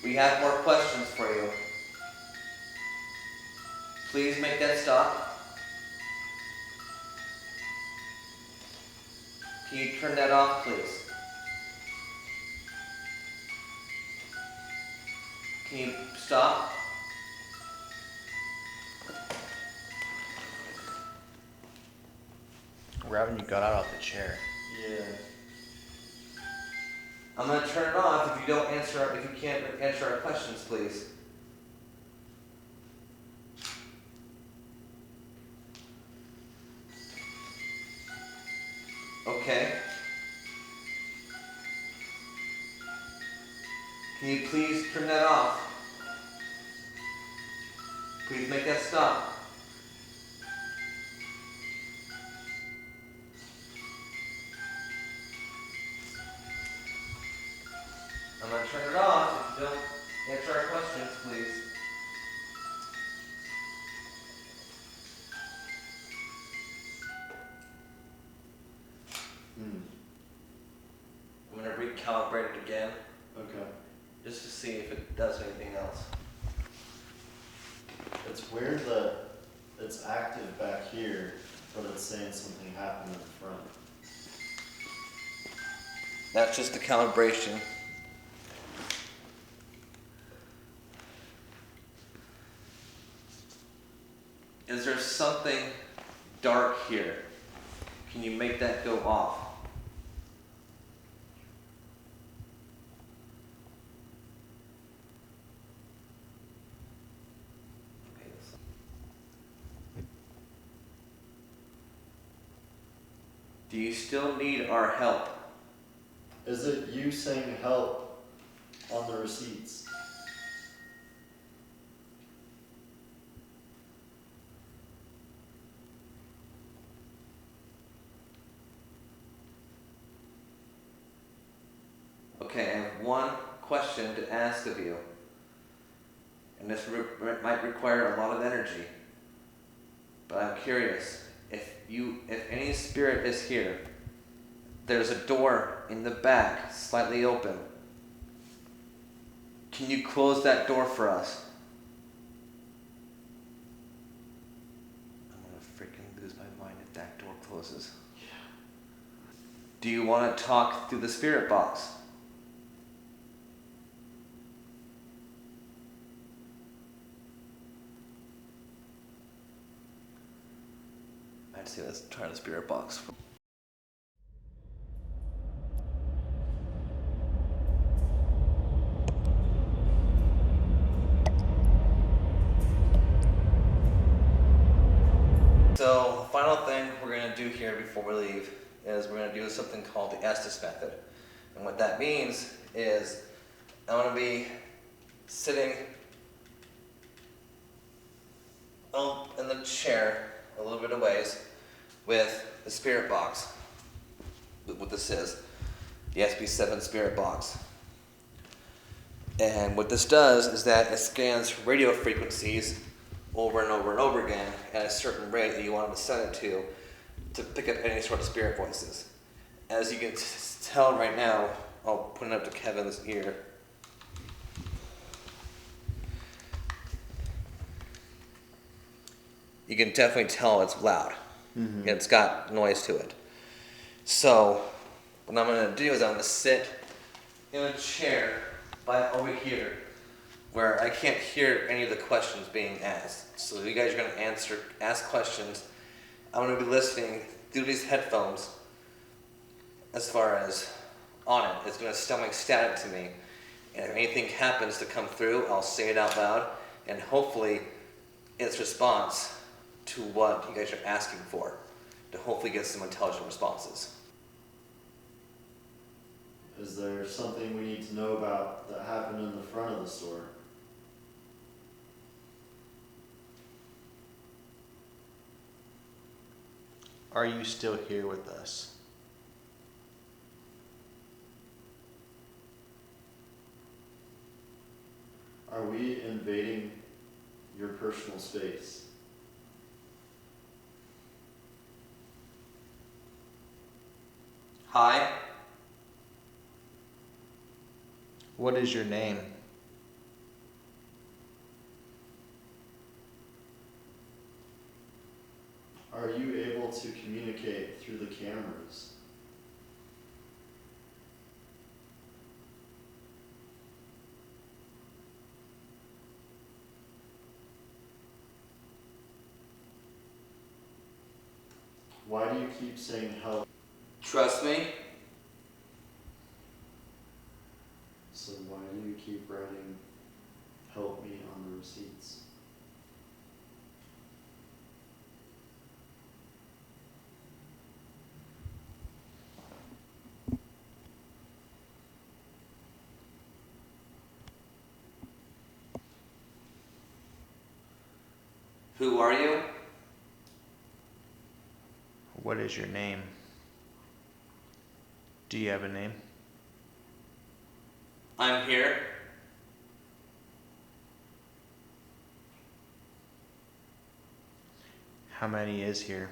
We have more questions for you. Please make that stop. Can you turn that off, please? Can you stop? We're having you got out of the chair. Yeah. I'm gonna turn it off if you can't answer our questions, please. Okay. Can you please turn that off? Please make that stop. I'm gonna turn it off if you don't answer our questions, please. Hmm. I'm gonna recalibrate it again, Okay. just to see if it does anything else. It's weird that it's active back here, but it's saying something happened in the front. That's just the calibration. Is there something dark here? Can you make that go off? Okay, do you still need our help? Is it you saying help on the receipts? Okay, I have one question to ask of you. And this might require a lot of energy. But I'm curious, if any spirit is here, there's a door in the back, slightly open. Can you close that door for us? I'm gonna freaking lose my mind if that door closes. Yeah. Do you want to talk through the spirit box? I'd say let's try the spirit box. So, the final thing we're going to do here before we leave is we're going to do something called the Estes method. And what that means is I'm going to be sitting in the chair a little bit of ways with the spirit box. What this is, the SB7 spirit box. And what this does is that it scans radio frequencies over and over and over again at a certain rate that you want it to set it to pick up any sort of spirit voices. As you can tell right now, I'll put it up to Kevin's ear. You can definitely tell it's loud. Mm-hmm. It's got noise to it. So what I'm going to do is I'm going to sit in a chair by over here where I can't hear any of the questions being asked. So you guys are going to ask questions. I'm going to be listening through these headphones as far as on it. It's going to sound like static to me. And if anything happens to come through, I'll say it out loud, and hopefully it's response to what you guys are asking for, to hopefully get some intelligent responses. Is there something we need to know about that happened in the front of the store? Are you still here with us? Are we invading your personal space? Hi. What is your name? Are you able to communicate through the cameras? Why do you keep saying help? Trust me. So why do you keep writing help me on the receipts? Who are you? What is your name? Do you have a name? I'm here. How many is here?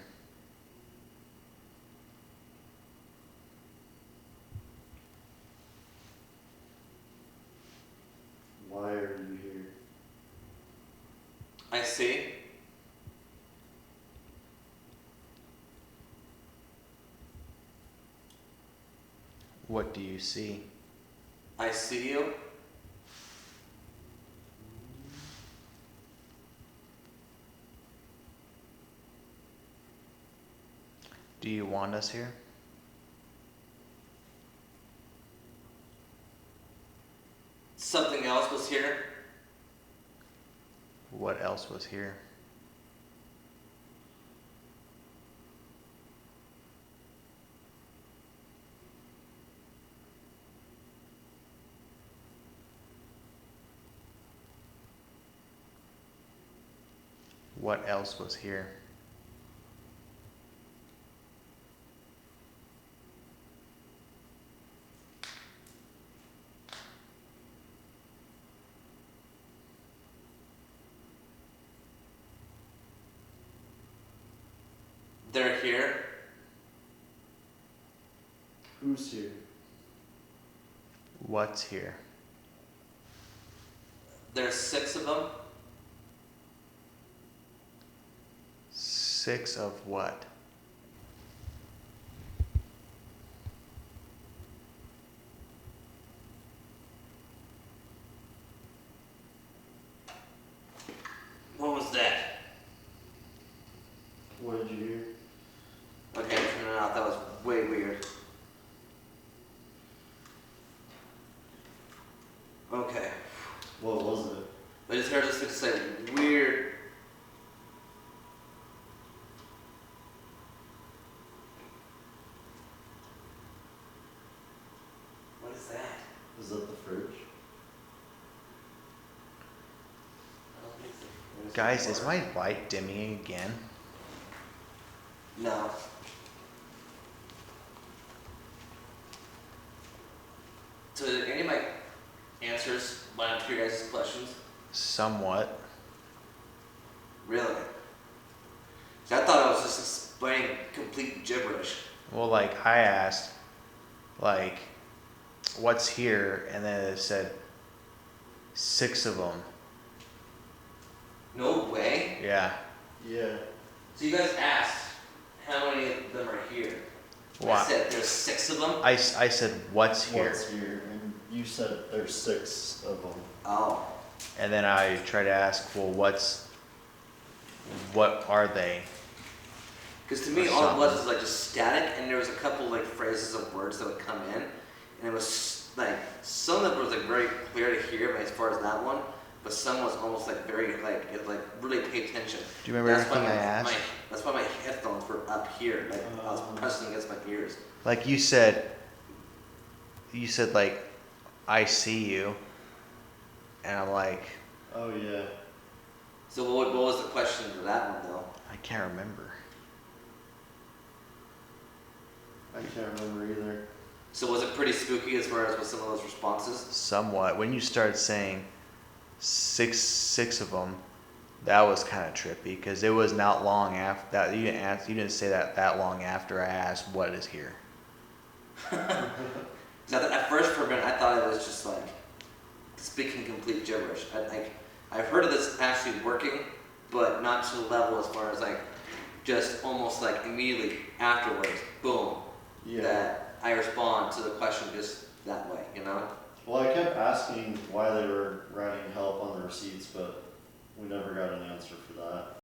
Why are you here? I see. What do you see? I see you. Do you want us here? Something else was here. What else was here? What else was here? They're here. Who's here? What's here? There's 6 of them. 6 of what? What was that? What did you hear? Okay, I'm turning it off. That was way weird. Okay. What was it? I just heard this thing say weird. What is that? Was that the fridge? I don't think so. Guys, is my light dimming again? No. So did any of my answers line up to your guys' questions? Somewhat. Really? So I thought I was just explaining complete gibberish. Well, like, I asked, like, what's here? And then it said 6 of them. No way. Yeah. Yeah. So you guys asked how many of them are here. I Why? said there's 6 of them. I said, what's here? What's here? And you said there's 6 of them. Oh. And then I try to ask, well, what are they? Because to me, Or all it was something. is like just static, and there was a couple like phrases of words that would come in, and it was like some of them was like very clear to hear, as far as that one, but some was almost like very like it like really pay attention. Do you remember That's why everything I asked? That's why my headphones were up here, like I was pressing against my ears. Like you said like, I see you. And I'm like, Oh yeah. So what was the question for that one though? I can't remember. I can't remember either. So was it pretty spooky as far as with some of those responses? Somewhat. When you started saying six of them, that was kind of trippy because it was not long after that. You didn't say that long after I asked what is here. Now, at first for a minute, I thought it was just like speaking complete gibberish. I've heard of this actually working, but not to the level as far as like just almost like immediately afterwards, boom, Yeah. that I respond to the question just that way, you know? Well, I kept asking why they were writing help on the receipts, but we never got an answer for that.